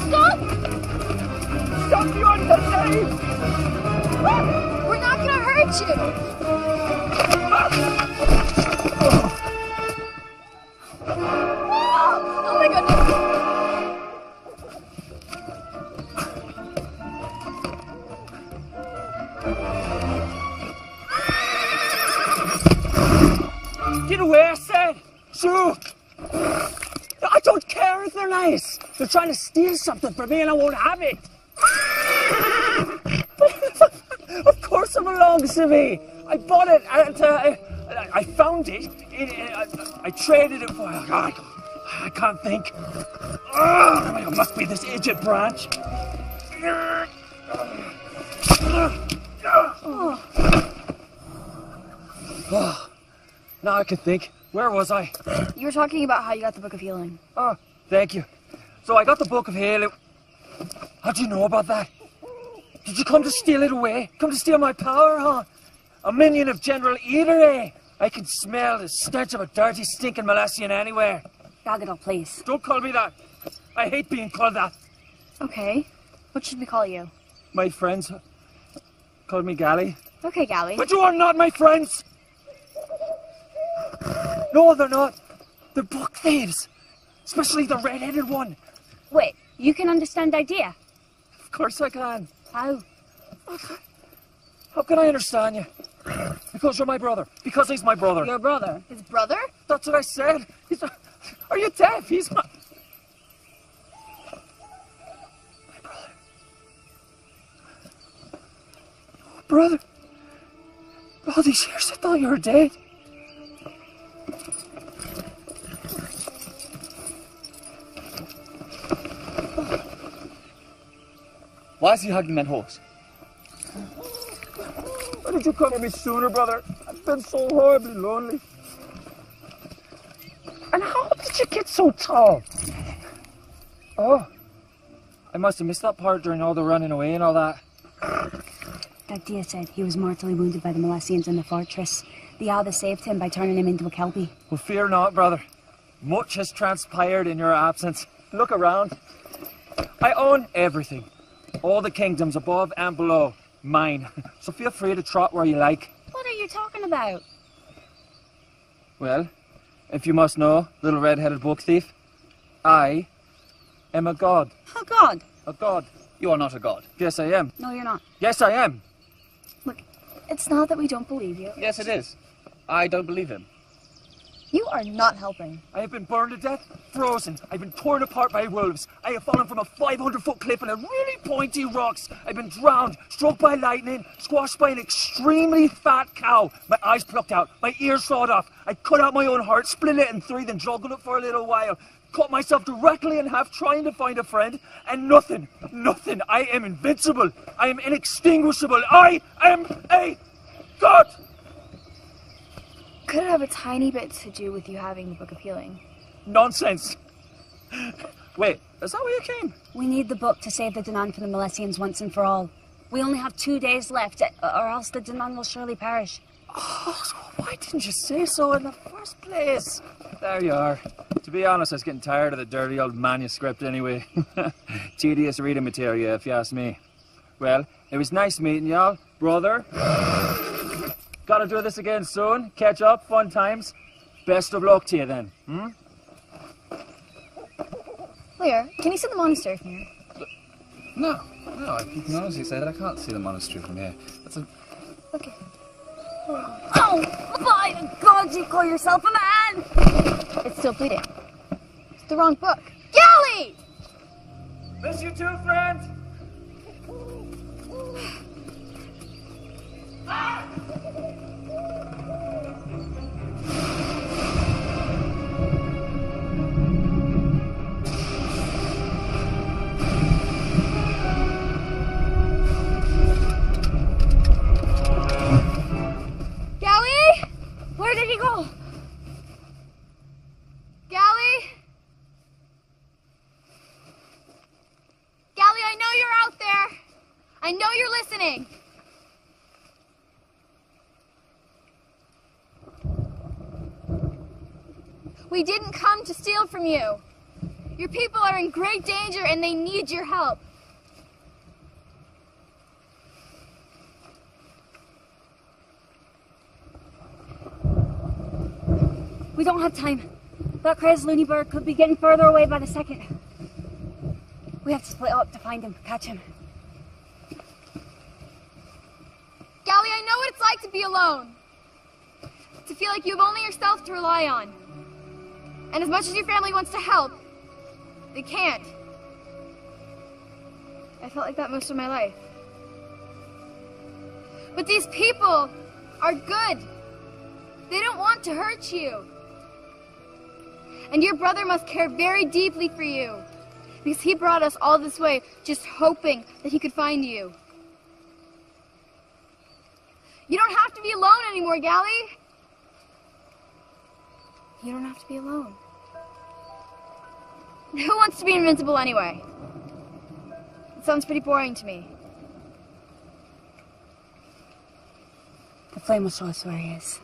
Stop! Stop the underneath! We're not gonna hurt you! Oh my goodness! Get away, I said! Shoo! I don't care if they're nice! They're trying to steal something from me and I won't have it! Of course it belongs to me! I bought it and I found it. I traded it for... Oh God, I can't think. It must be this idiot branch. Oh, now I can think. Where was I? You were talking about how you got the Book of Healing. Oh, thank you. So I got the Book of Healing. How'd you know about that? Did you come to steal it away? Come to steal my power, huh? A minion of General Eater, eh? I can smell the stench of a dirty, stinking Malassian anywhere. Galgadol, please. Don't call me that. I hate being called that. Okay. What should we call you? My friends call me Gally. Okay, Gally. But you are not my friends! No, they're not. They're book thieves. Especially the red-headed one. Wait, you can understand idea? Of course I can. How? How can I understand you? Because you're my brother. Because he's my brother. Your brother? His brother? That's what I said. Are you deaf? He's my brother. Brother. All these years I thought you were dead. Why is he hugging that horse? Why did you come to me sooner, brother? I've been so horribly lonely. And how did you get so tall? Oh, I must have missed that part during all the running away and all that. Dagdia said he was mortally wounded by the Malassians in the fortress. The Alba saved him by turning him into a Kelpie. Well, fear not, brother. Much has transpired in your absence. Look around. I own everything. All the kingdoms above and below. Mine. So feel free to trot where you like. What are you talking about? Well, if you must know, little red-headed book thief, I am a god. A god? A god. You are not a god. Yes, I am. No, you're not. Yes, I am. It's not that we don't believe you. Yes, it is. I don't believe him. You are not helping. I have been burned to death, frozen. I've been torn apart by wolves. I have fallen from a 500-foot cliff on a really pointy rocks. I've been drowned, struck by lightning, squashed by an extremely fat cow. My eyes plucked out, my ears sawed off. I cut out my own heart, split it in three, then juggled it for a little while. Cut myself directly in half trying to find a friend, and nothing. I am invincible. I am inextinguishable. I am a god! Could it have a tiny bit to do with you having the Book of Healing? Nonsense. Wait, is that where you came? We need the book to save the Danan from the Milesians once and for all. We only have 2 days left, or else the Danan will surely perish. Oh, so why didn't you say so in the first place? There you are. To be honest, I was getting tired of the dirty old manuscript anyway. Tedious reading material, if you ask me. Well, it was nice meeting y'all, brother. Gotta do this again soon. Catch up, fun times. Best of luck to you then. Lear, can you see the monastery from here? No, I can honestly say that I can't see the monastery from here. That's a... Okay. Oh, by the gods, you call yourself a man! It's still bleeding. It's the wrong book. Gally! Miss you too, friend! Gally? Where did he go? Gally? Gally, I know you're out there. I know you're listening. We didn't come to steal from you. Your people are in great danger and they need your help. We don't have time. That crazed loony bird could be getting further away by the second. We have to split up to find him, catch him. Gally, I know what it's like to be alone. To feel like you have only yourself to rely on. And as much as your family wants to help, they can't. I felt like that most of my life. But these people are good. They don't want to hurt you. And your brother must care very deeply for you, because he brought us all this way just hoping that he could find you. You don't have to be alone anymore, Gally. You don't have to be alone. Who wants to be invincible anyway? It sounds pretty boring to me. The flame will show us where he is.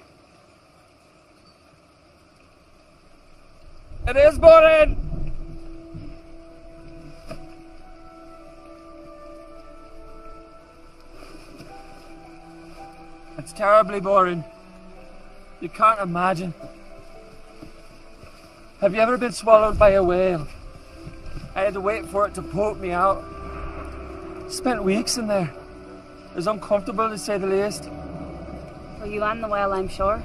It is boring! It's terribly boring. You can't imagine. Have you ever been swallowed by a whale? I had to wait for it to poke me out. Spent weeks in there. It was uncomfortable to say the least. For you and the whale, I'm sure.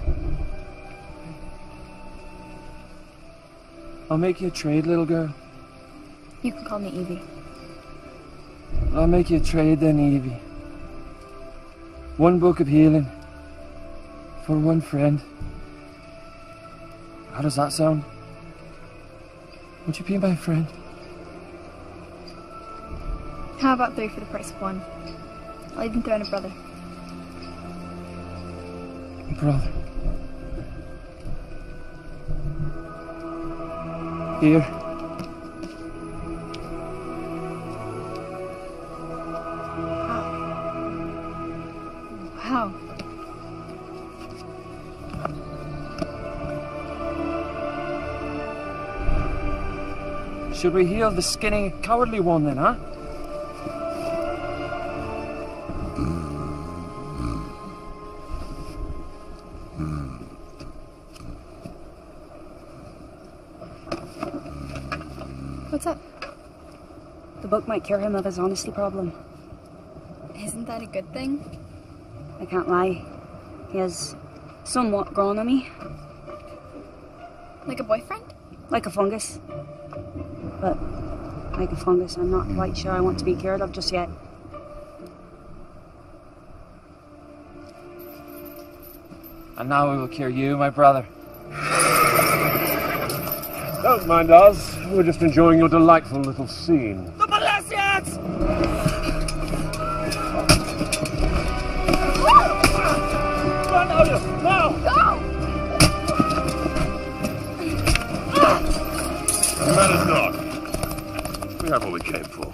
I'll make you a trade, little girl. You can call me Evie. I'll make you a trade then, Evie. 1 book of healing. For 1 friend. How does that sound? Would you be my friend? How about 3 for the price of 1? I'll even throw in a brother. Brother. Here. Wow. Should we heal the skinny, cowardly one then, huh? What's up? The book might cure him of his honesty problem. Isn't that a good thing? I can't lie. He has somewhat grown on me. Like a boyfriend? Like a fungus. But, like a fungus, I'm not quite sure I want to be cured of just yet. And now we will cure you, my brother. Don't mind us. We're just enjoying your delightful little scene. The Balesians! Run, Oda! Now! Matters not. We have what we came for.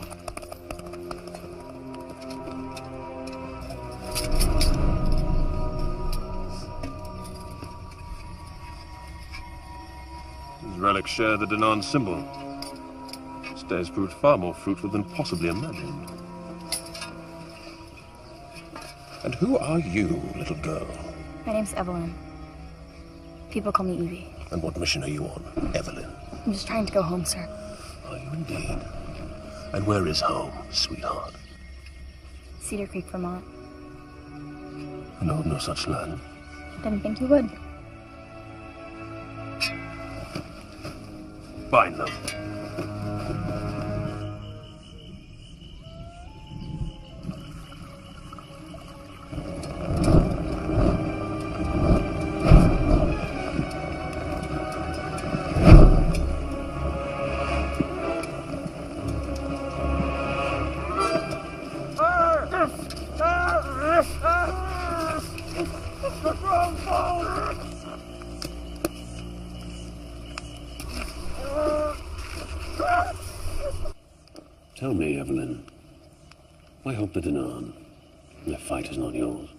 These relics share the Danan symbol. This day has proved far more fruitful than possibly imagined. And who are you, little girl? My name's Evelyn. People call me Evie. And what mission are you on, Evelyn? I'm just trying to go home, sir. Are you indeed? And where is home, sweetheart? Cedar Creek, Vermont. I know of no such land. Didn't think you would. Bind them. Tell me, Evelyn, why help the Danan? Their fight is not yours.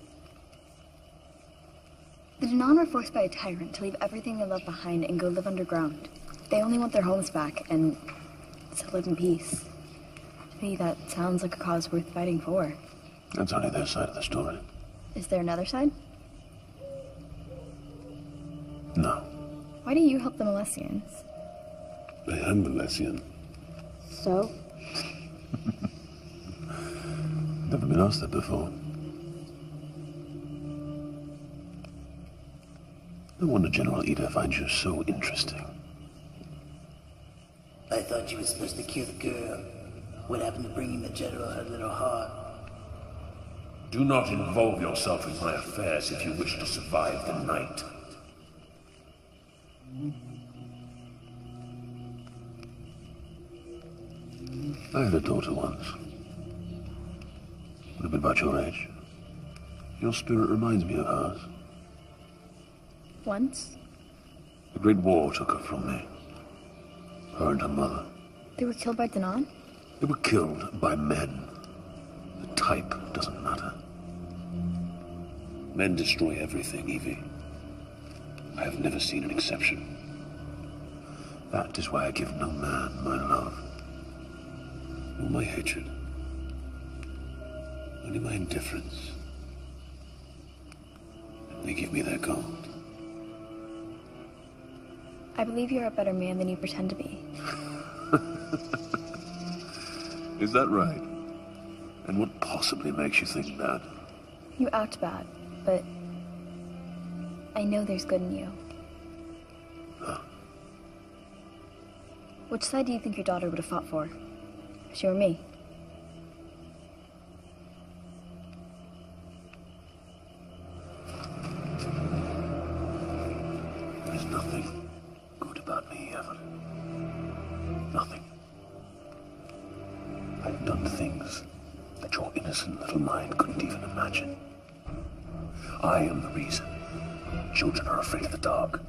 The Danan were forced by a tyrant to leave everything they left behind and go live underground. They only want their homes back and to live in peace. To me, that sounds like a cause worth fighting for. That's only their side of the story. Is there another side? No. Why do you help the Milesians? I am Milesian. So? Never been asked that before. No wonder General Ida finds you so interesting. I thought you were supposed to kill the girl. What happened to bringing the general her little heart? Do not involve yourself in my affairs if you wish to survive the night. I had a daughter once. Would have been about your age. Your spirit reminds me of hers. Once? The Great War took her from me. Her and her mother. They were killed by Danan? They were killed by men. The type doesn't matter. Men destroy everything, Evie. I have never seen an exception. That is why I give no man my love. Nor my hatred. Only my indifference. They give me their gold. I believe you're a better man than you pretend to be. Is that right? And what possibly makes you think that? You act bad, but I know there's good in you. Huh. Which side do you think your daughter would have fought for? She or me? There's nothing good about me, Evelyn. Nothing. I've done things that your innocent little mind couldn't even imagine. I am the reason children are afraid of the dark.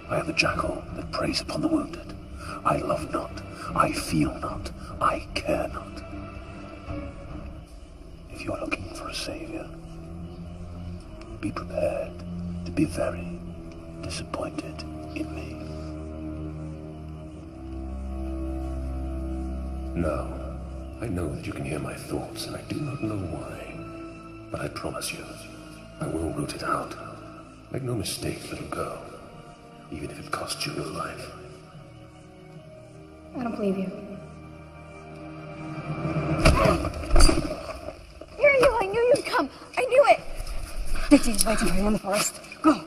I am the jackal that preys upon the wounded. I love not, I feel not, I care not. If you are looking for a savior, be prepared to be very disappointed in me. No. I know that you can hear my thoughts, and I do not know why. But I promise you, I will root it out. Make no mistake, little girl. Even if it costs you your life. I don't believe you. Here you! I knew you'd come! I knew it! Dixie's waiting for you in the forest. Go!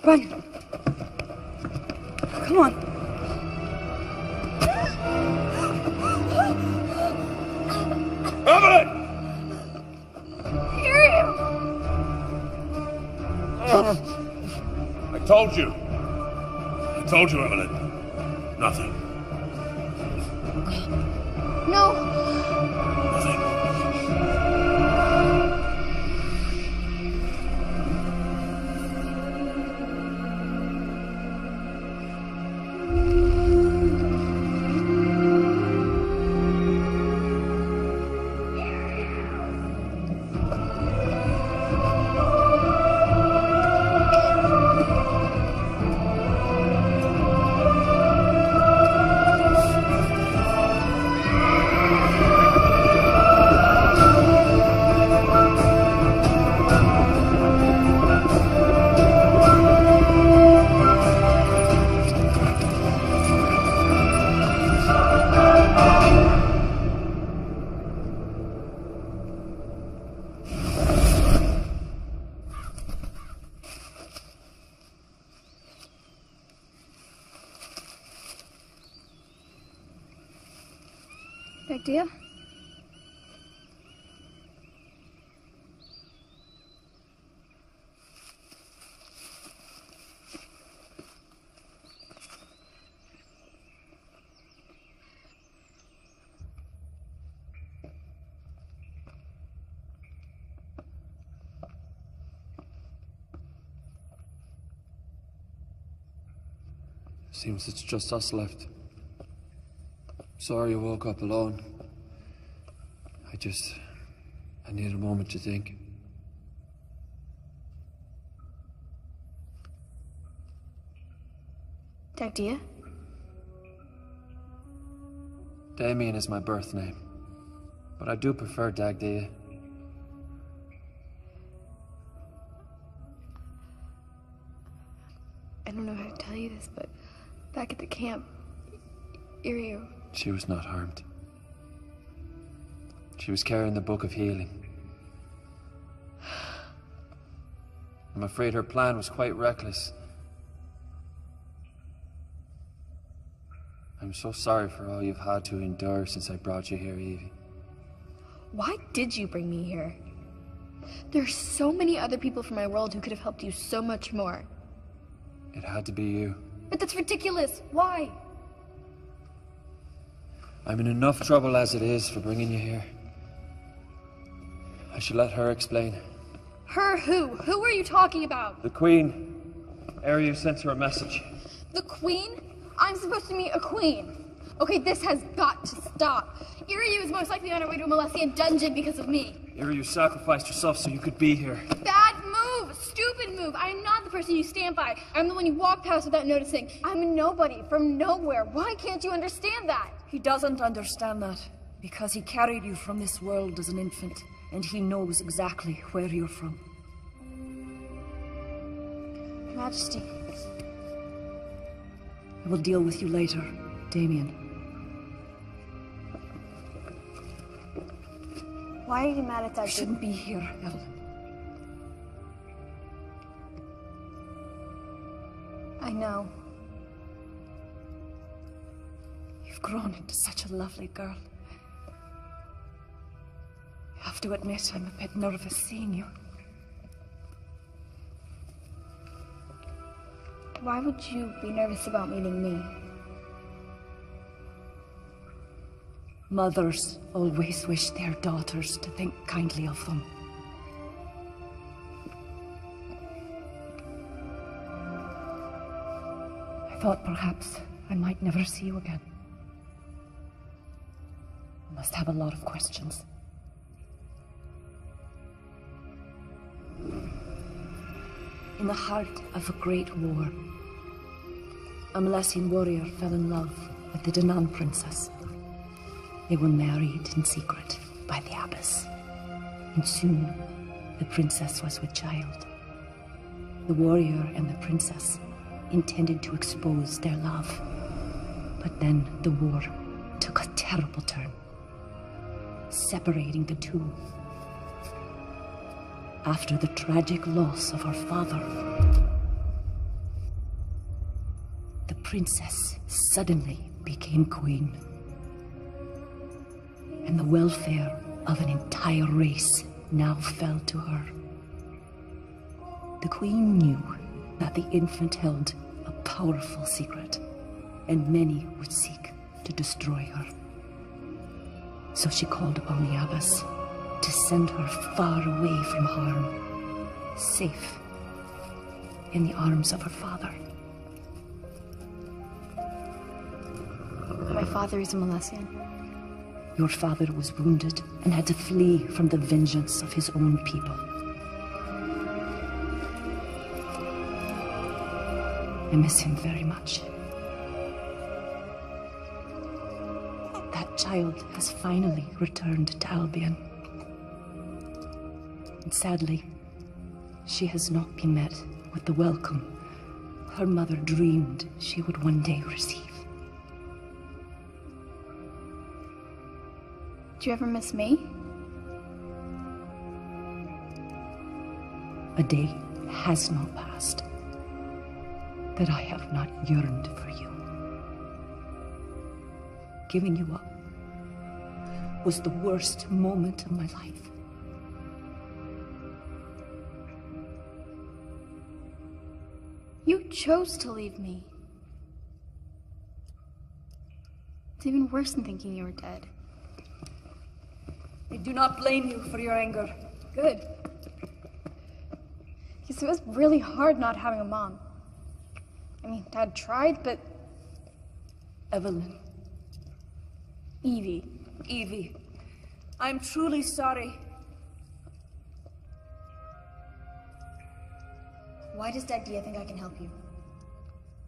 Run! Come on! Evelyn! Hear you! I told you. I told you, Evelyn. Nothing. No! Nothing. Dagdia? Seems it's just us left. Sorry you woke up alone. I need a moment to think. Dagdia? Damien is my birth name, but I do prefer Dagdia. I don't know how to tell you this, but back at the camp, Iriu. She was not harmed. She was carrying the Book of Healing. I'm afraid her plan was quite reckless. I'm so sorry for all you've had to endure since I brought you here, Evie. Why did you bring me here? There's so many other people from my world who could have helped you so much more. It had to be you. But that's ridiculous. Why? I'm in enough trouble as it is for bringing you here. I should let her explain. Her who? Who are you talking about? The Queen. Iriu sent her a message. The Queen? I'm supposed to meet a queen. Okay, this has got to stop. Iriu is most likely on her way to a Molessian dungeon because of me. Iriu sacrificed herself so you could be here. Bad move! Stupid move! I am not the person you stand by. I'm the one you walk past without noticing. I'm a nobody from nowhere. Why can't you understand that? He doesn't understand that because he carried you from this world as an infant, and he knows exactly where you're from. Your Majesty. I will deal with you later, Damien. Why are you mad at that? You shouldn't be here, Evelyn. I know. You've grown into such a lovely girl. I have to admit, I'm a bit nervous seeing you. Why would you be nervous about meeting me? Mothers always wish their daughters to think kindly of them. I thought perhaps I might never see you again. I must have a lot of questions. In the heart of a great war, a Molessian warrior fell in love with the Danaan princess. They were married in secret by the abbess, and soon the princess was with child. The warrior and the princess intended to expose their love, but then the war took a terrible turn, separating the two. After the tragic loss of her father, the princess suddenly became queen, and the welfare of an entire race now fell to her. The queen knew that the infant held a powerful secret, and many would seek to destroy her. So she called upon the abbess to send her far away from harm, safe in the arms of her father. My father is a Molessian. Your father was wounded and had to flee from the vengeance of his own people. I miss him very much. That child has finally returned to Albion. And sadly, she has not been met with the welcome her mother dreamed she would one day receive. Do you ever miss me? A day has not passed that I have not yearned for you. Giving you up was the worst moment of my life. You chose to leave me. It's even worse than thinking you were dead. I do not blame you for your anger. Good. Because it was really hard not having a mom. I mean, Dad tried, but... Evelyn. Evie. Evie. I'm truly sorry. Why does Dad Dia think I can help you?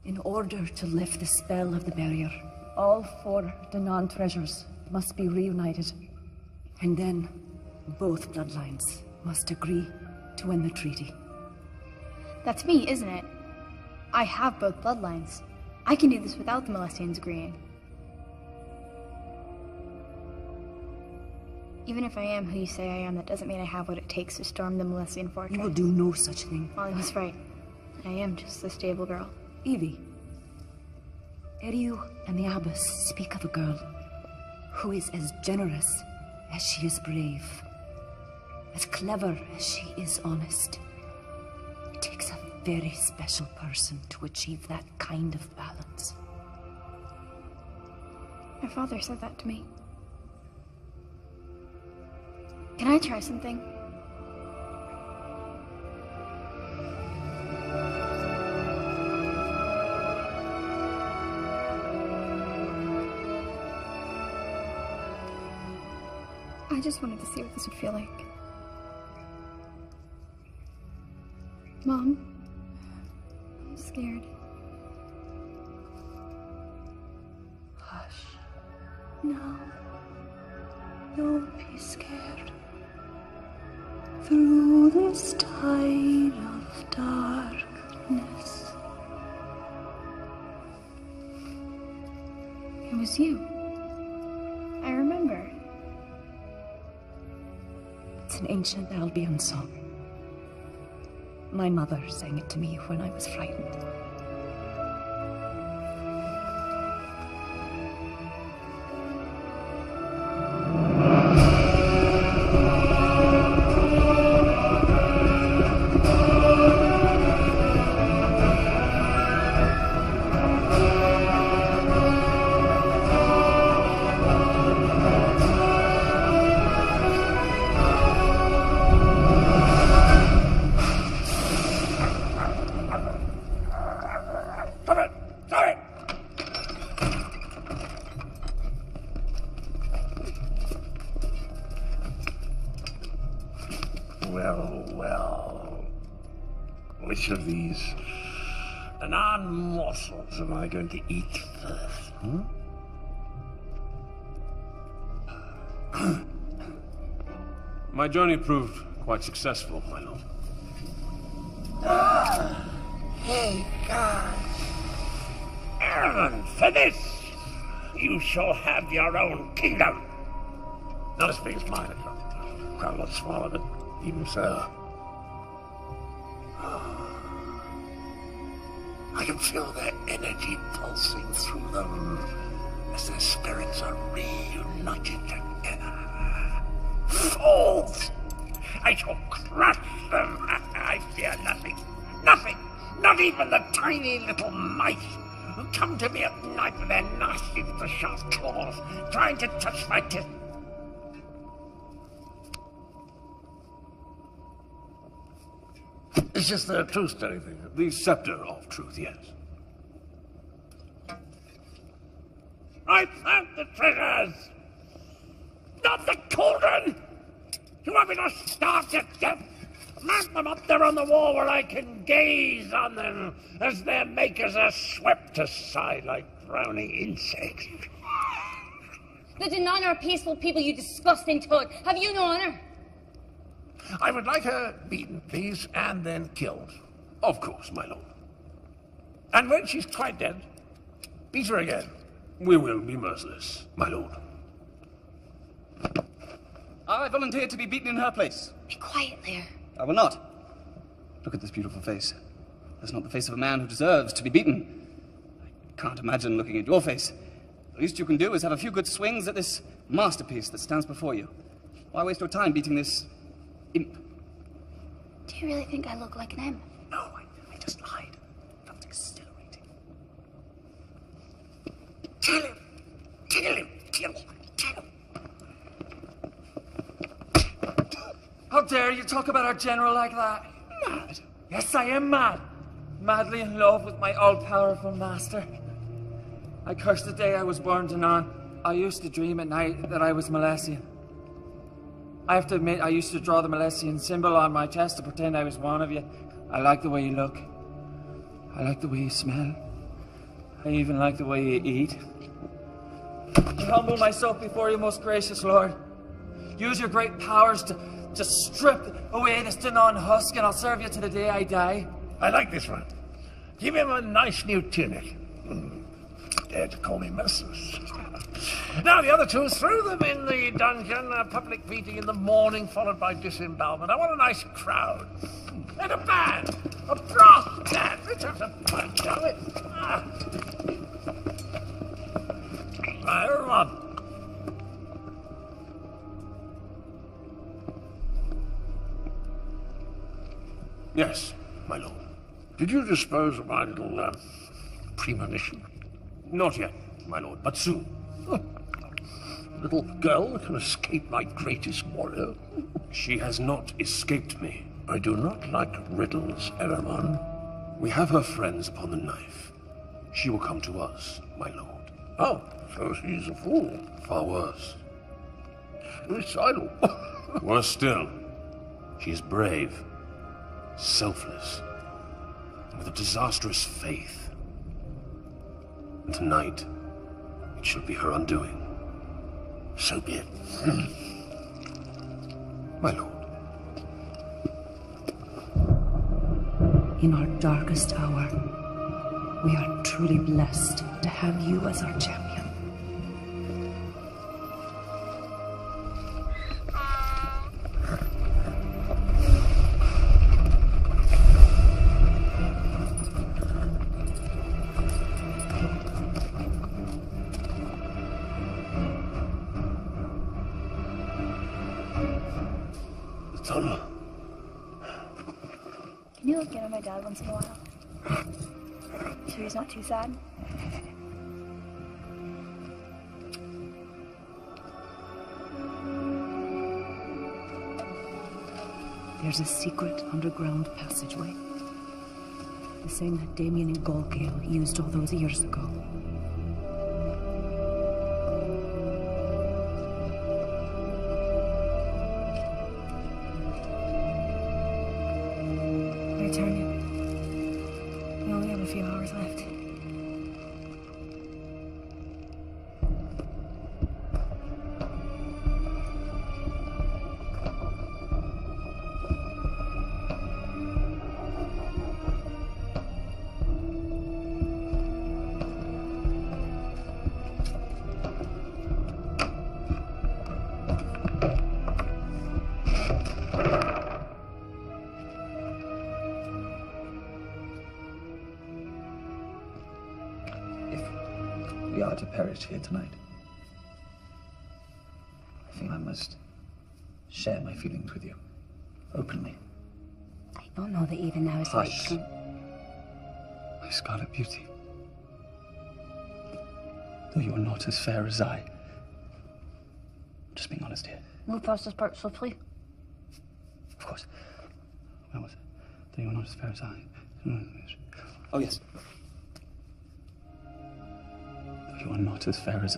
In order to lift the spell of the barrier, all 4 Danann treasures must be reunited. And then, both bloodlines must agree to end the treaty. That's me, isn't it? I have both bloodlines. I can do this without the Molessians agreeing. Even if I am who you say I am, that doesn't mean I have what it takes to storm the Molessian fortress. You will do no such thing. Molly was right. I am just a stable girl. Evie, Eriu and the abbess speak of a girl who is as generous as she is brave, as clever as she is honest. It takes a very special person to achieve that kind of balance. My father said that to me. Can I try something? I just wanted to see what this would feel like. Mom, I'm scared. Hush. No. Don't be scared. Through this tide of darkness. It was you. I remember. It's an ancient Albion song. My mother sang it to me when I was frightened. Well. Which of these Danann morsels am I going to eat first? My journey proved quite successful, my lord. Hey, God. And for this, you shall have your own kingdom. Not as big as mine, quite a lot smaller, but even so. I can feel their energy pulsing through them as their spirits are reunited together. Fools! I shall crush them. I fear nothing. Nothing! Not even the tiny little mice who come to me at night with their nasty little sharp claws, trying to touch my tip. It's just the truth-telling thing. The scepter of truth, yes. I found the treasures! Not the cauldron! You want me to starve to death? Mount them up there on the wall where I can gaze on them as their makers are swept aside like drowning insects. The Danan are peaceful people, you disgusting toad. Have you no honor? I would like her beaten, please, and then killed. Of course, my lord. And when she's quite dead, beat her again. We will be merciless, my lord. I volunteer to be beaten in her place. Be quiet there. I will not. Look at this beautiful face. That's not the face of a man who deserves to be beaten. I can't imagine looking at your face. The least you can do is have a few good swings at this masterpiece that stands before you. Why waste your time beating this imp? Do you really think I look like an imp? No, I just lied. That was exhilarating. Kill him! Kill him! Kill him! Kill him! How dare you talk about our general like that? Mad? Yes, I am mad. Madly in love with my all-powerful master. I cursed the day I was born, Danan. I used to dream at night that I was Milesian. I have to admit, I used to draw the Milesian symbol on my chest to pretend I was one of you. I like the way you look. I like the way you smell. I even like the way you eat. I humble myself before you, most gracious Lord. Use your great powers to strip away this Danan husk, and I'll serve you to the day I die. I like this one. Give him a nice new tunic. Dare to call me merciless. Now the other two, throw them in the dungeon. A public meeting in the morning, followed by disembowelment. I want a nice crowd. And a band. A brass band. Let's have some fun, shall we? Everyone. Yes, my lord. Did you dispose of my little premonition? Not yet, my lord, but soon. Little girl can escape my greatest warrior. She has not escaped me. I do not like riddles, Eramon. We have her friends upon the knife. She will come to us, my lord. Oh, so she's a fool. Far worse. Suicidal. Worse still. She is brave, selfless, and with a disastrous faith. And tonight, it shall be her undoing. So be it. My lord. In our darkest hour, we are truly blessed to have you as our champion. Can you look in at my dad once in a while? Sure he's not too sad? There's a secret underground passageway. The same that Damien and Golgale used all those years ago. Return it. We only have a few hours left. courage here tonight. I think I must share my feelings with you, openly. I don't know that even now is the right Hush. time. My Scarlet Beauty. Though you are not as fair as I. Just being honest here. Move past this part swiftly. Of course. Where was it? Though you are not as fair as I. Oh, yes. Though you are not as fair as...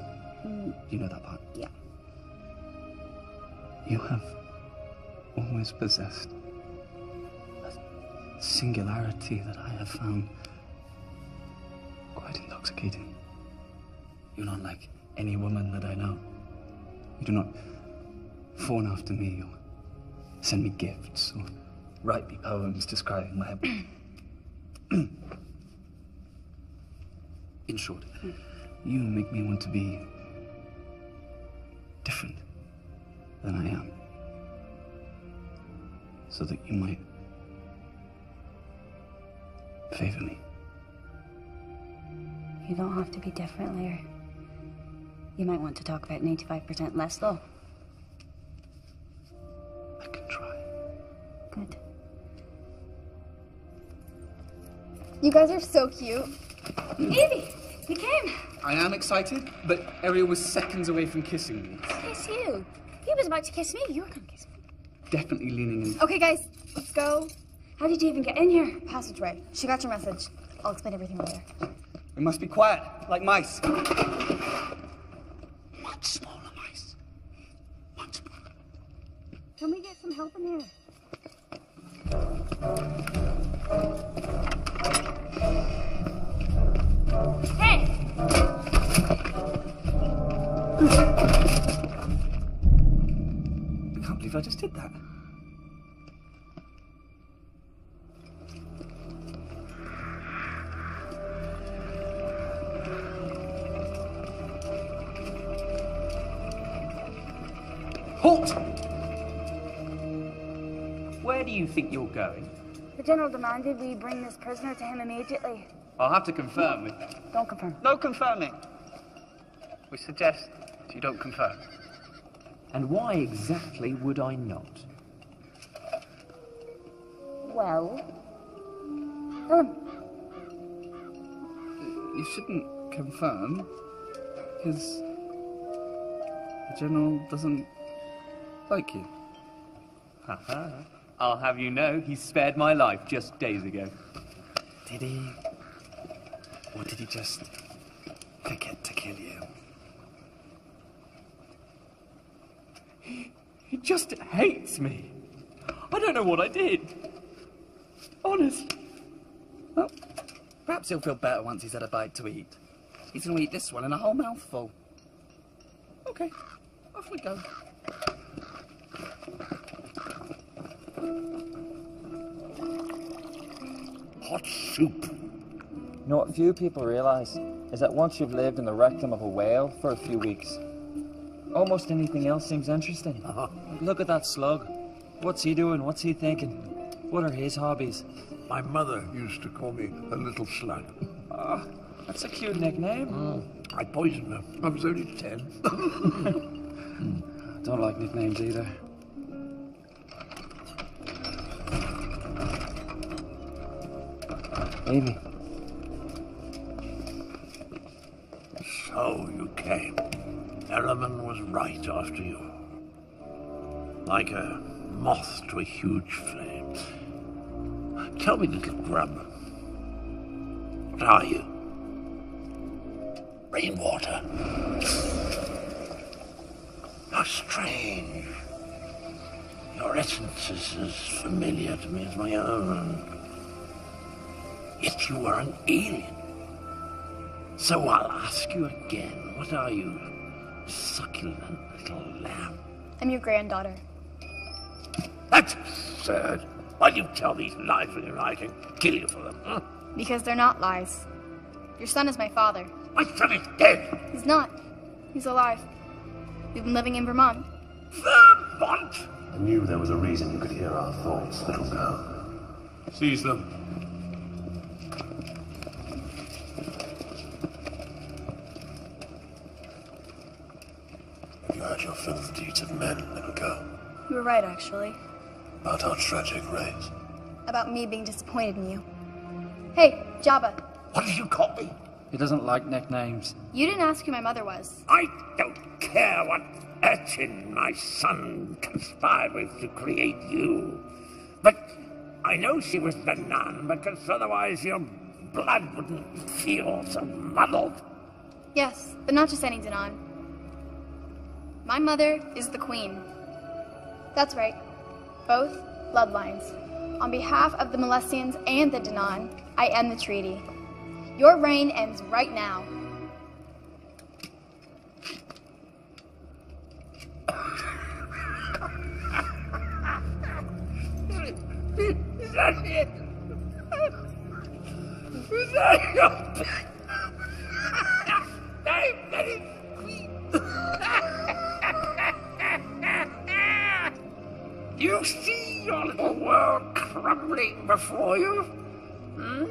You know that part? Yeah. You have always possessed a singularity that I have found quite intoxicating. You're not like any woman that I know. You do not fawn after me or send me gifts or write me poems describing my... In short, you make me want to be different than I am, so that you might favor me. You don't have to be different, Lear. You might want to talk about 95% less, though. I can try. Good. You guys are so cute. Evie, you came. I am excited, but Ariel was seconds away from kissing me. Kiss you. He was about to kiss me. You were going to kiss me. Definitely leaning in. Okay, guys, let's go. How did you even get in here? Passageway. She got your message. I'll explain everything later. We must be quiet, like mice. Much smaller mice. Much smaller. Can we get some help in here? Hey! I can't believe I just did that. Halt! Where do you think you're going? The general demanded we bring this prisoner to him immediately. I'll have to confirm with... Don't confirm. No confirming. We suggest you don't confirm. And why exactly would I not? Well... Tell him. You shouldn't confirm, because the General doesn't like you. Haha. I'll have you know, he spared my life just days ago. Did he? Or did he just forget to kill you? He just hates me. I don't know what I did. Honest. Well, perhaps he'll feel better once he's had a bite to eat. He's going to eat this one in a whole mouthful. Okay, off we go. Hot soup. You know what few people realize is that once you've lived in the rectum of a whale for a few weeks, almost anything else seems interesting. Look at that slug. What's he doing? What's he thinking? What are his hobbies? My mother used to call me a little slug. Oh, that's a cute nickname. I poisoned her. I was only 10. Don't like nicknames either. Amy. So you came. Ehrman was right after you. Like a moth to a huge flame. Tell me, little grub. What are you? Rainwater. How strange. Your essence is as familiar to me as my own. Yet you are an alien. So I'll ask you again, what are you? Succulent little lamb. I'm your granddaughter. That's absurd. Why do you tell these lies when I can kill you for them? Huh? Because they're not lies. Your son is my father. My son is dead. He's not. He's alive. We've been living in Vermont. Vermont? I knew there was a reason you could hear our thoughts, little girl. Seize them. fates of men, little girl. You were right, actually. About our tragic race. About me being disappointed in you. Hey, Jabba. What did you call me? He doesn't like nicknames. You didn't ask who my mother was. I don't care what urchin my son conspired with to create you. But I know she was the nun, because otherwise your blood wouldn't feel so muddled. Yes, but not just any Danan. My mother is the queen. That's right. Both bloodlines. On behalf of the Molestians and the Danan, I end the treaty. Your reign ends right now. Is that it? Is that your... That is... You see your little world crumbling before you?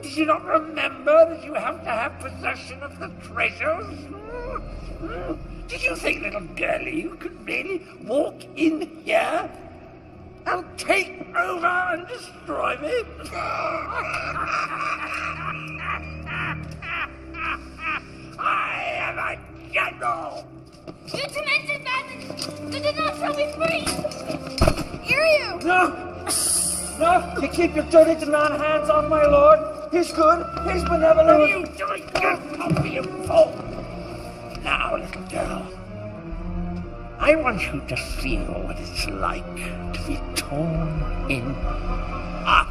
Did you not remember that you have to have possession of the treasures? Did you think, little girlie, you could really walk in here and take over and destroy me? I am a general! You tormented madness! You did not set me free! Iryu! No! No! You keep your dirty Danan hands off my lord! He's good! He's benevolent! What are you doing? Get off me, you fool! Now, little girl, I want you to feel what it's like to be torn in half.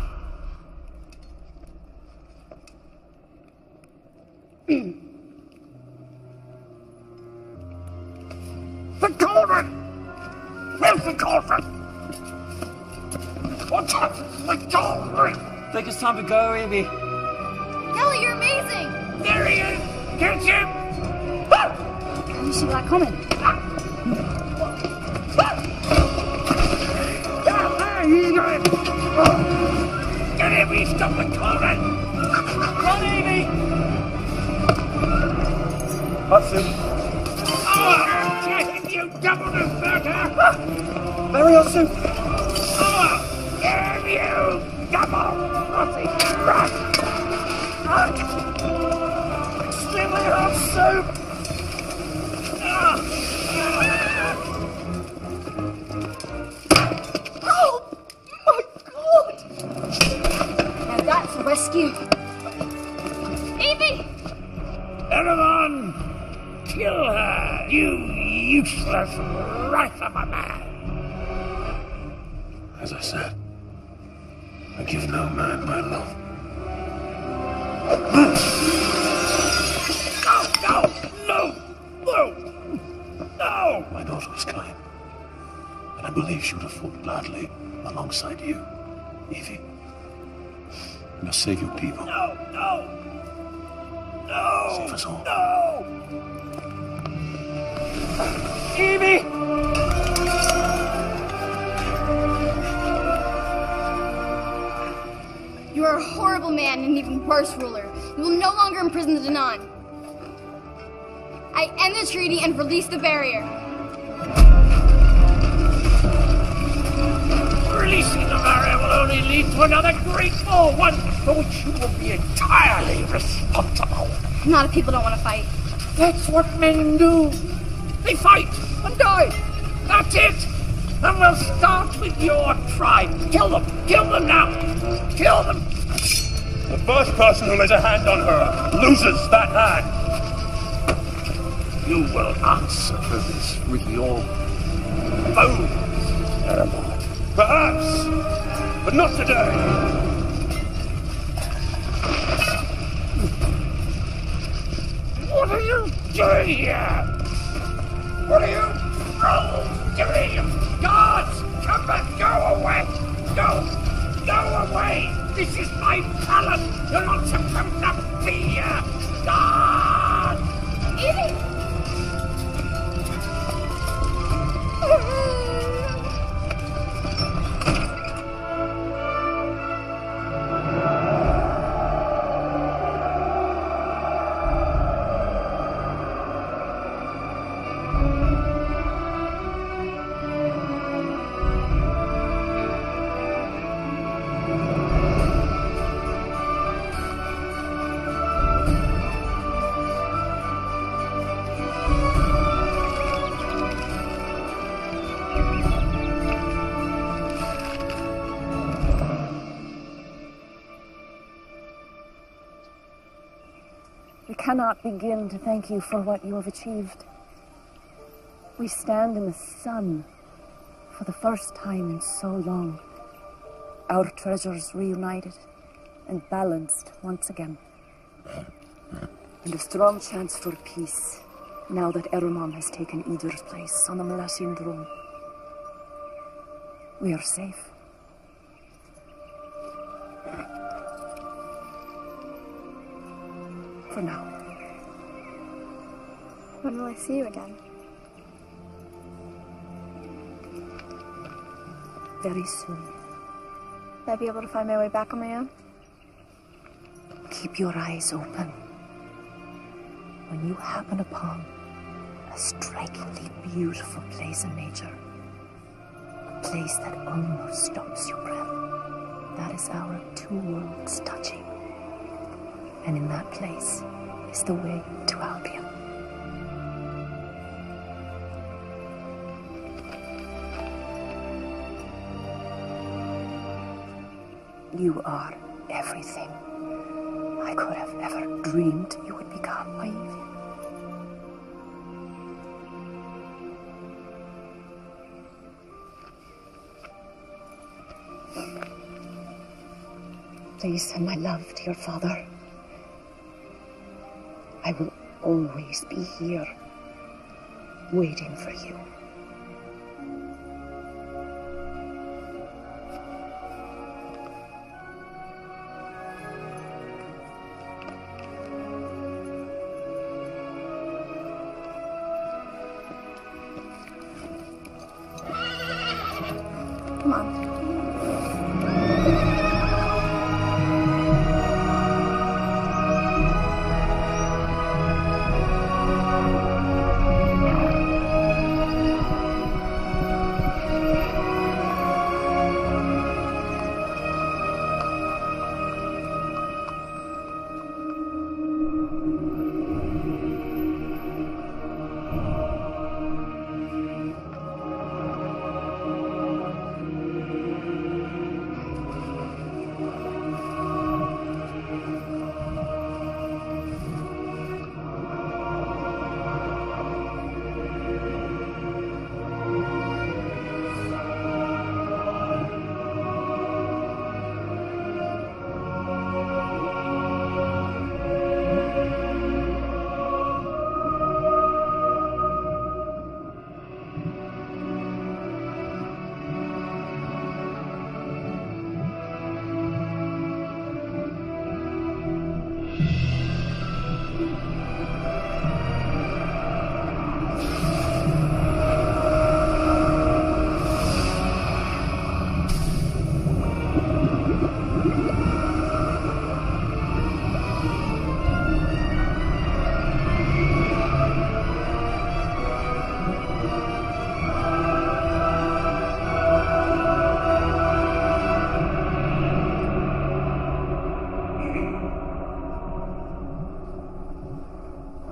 The cauldron! Where's the cauldron? What's happened to the cauldron? I think it's time to go, Evie. Kelly, you're amazing! There he is! Catch him! You see that coming? He's got it! Get Evie! Stop the cauldron! Run, Evie! Hudson. You double deserter! Mariotsu! Oh, damn you! Double naughty rat! Extremely hot soup! Oh my god! Now that's a rescue. Evie! Eragon! Kill her, you useless wrath of a man! As I said, I give no man my love. No! My daughter was kind, and I believe she would have fought gladly alongside you, Evie. You must save your people. No! Save us all. No! Evie! You are a horrible man and an even worse ruler. You will no longer imprison the Danan. I end the treaty and release the barrier. Releasing the barrier will only lead to another great war, one for which you will be entirely responsible. A lot of people don't want to fight. That's what men do. They fight and die. That's it. And we'll start with your tribe. Kill them. Kill them now. Kill them. The first person who lays a hand on her loses that hand. You will answer for this with your bones, Erebor. Perhaps, but not today. What are you doing here? What are you doing? Guards, come and go away! Go away! This is my palace! You're not supposed to be here! Guards! Evie! cannot begin to thank you for what you have achieved. We stand in the sun for the first time in so long. Our treasures reunited and balanced once again. And a strong chance for peace, now that Eramon has taken Idur's place on the Melasian throne. We are safe. For now. When will I see you again? Very soon. Will I be able to find my way back on my own? Keep your eyes open. When you happen upon a strikingly beautiful place in nature, a place that almost stops your breath, that is our two worlds touching. And in that place is the way to Albion. You are everything I could have ever dreamed you would become, my Evie. Please send my love to your father. I will always be here, waiting for you. Come on.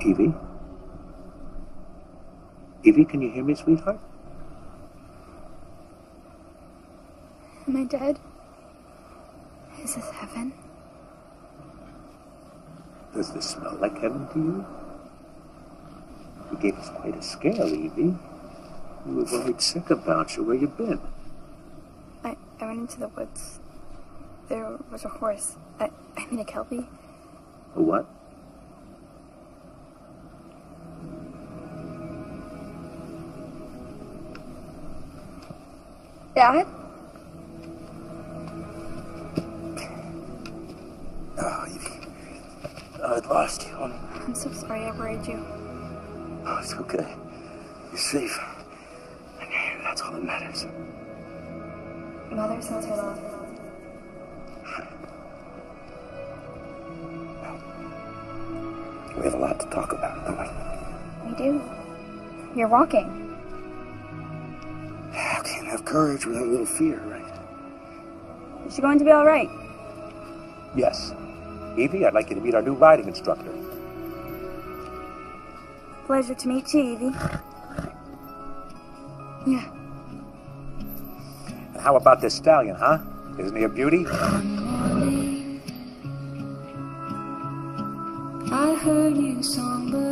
Evie? Evie, can you hear me, sweetheart? Am I dead? Is this heaven? Does this smell like heaven to you? You gave us quite a scare, Evie. We were worried sick about you. Where you been? I went into the woods. There was a horse. I mean a kelpie. A what? Dad? Oh, Evie. I'd lost you, honey. I'm so sorry I worried you. Oh, it's okay. You're safe. And that's all that matters. Mother sends her love. We have a lot to talk about, don't we? We do. You're walking. How can you have courage without a little fear, right? Is she going to be all right? Yes. Evie, I'd like you to meet our new riding instructor. Pleasure to meet you, Evie. Yeah. And how about this stallion, huh? Isn't he a beauty? I heard you song, but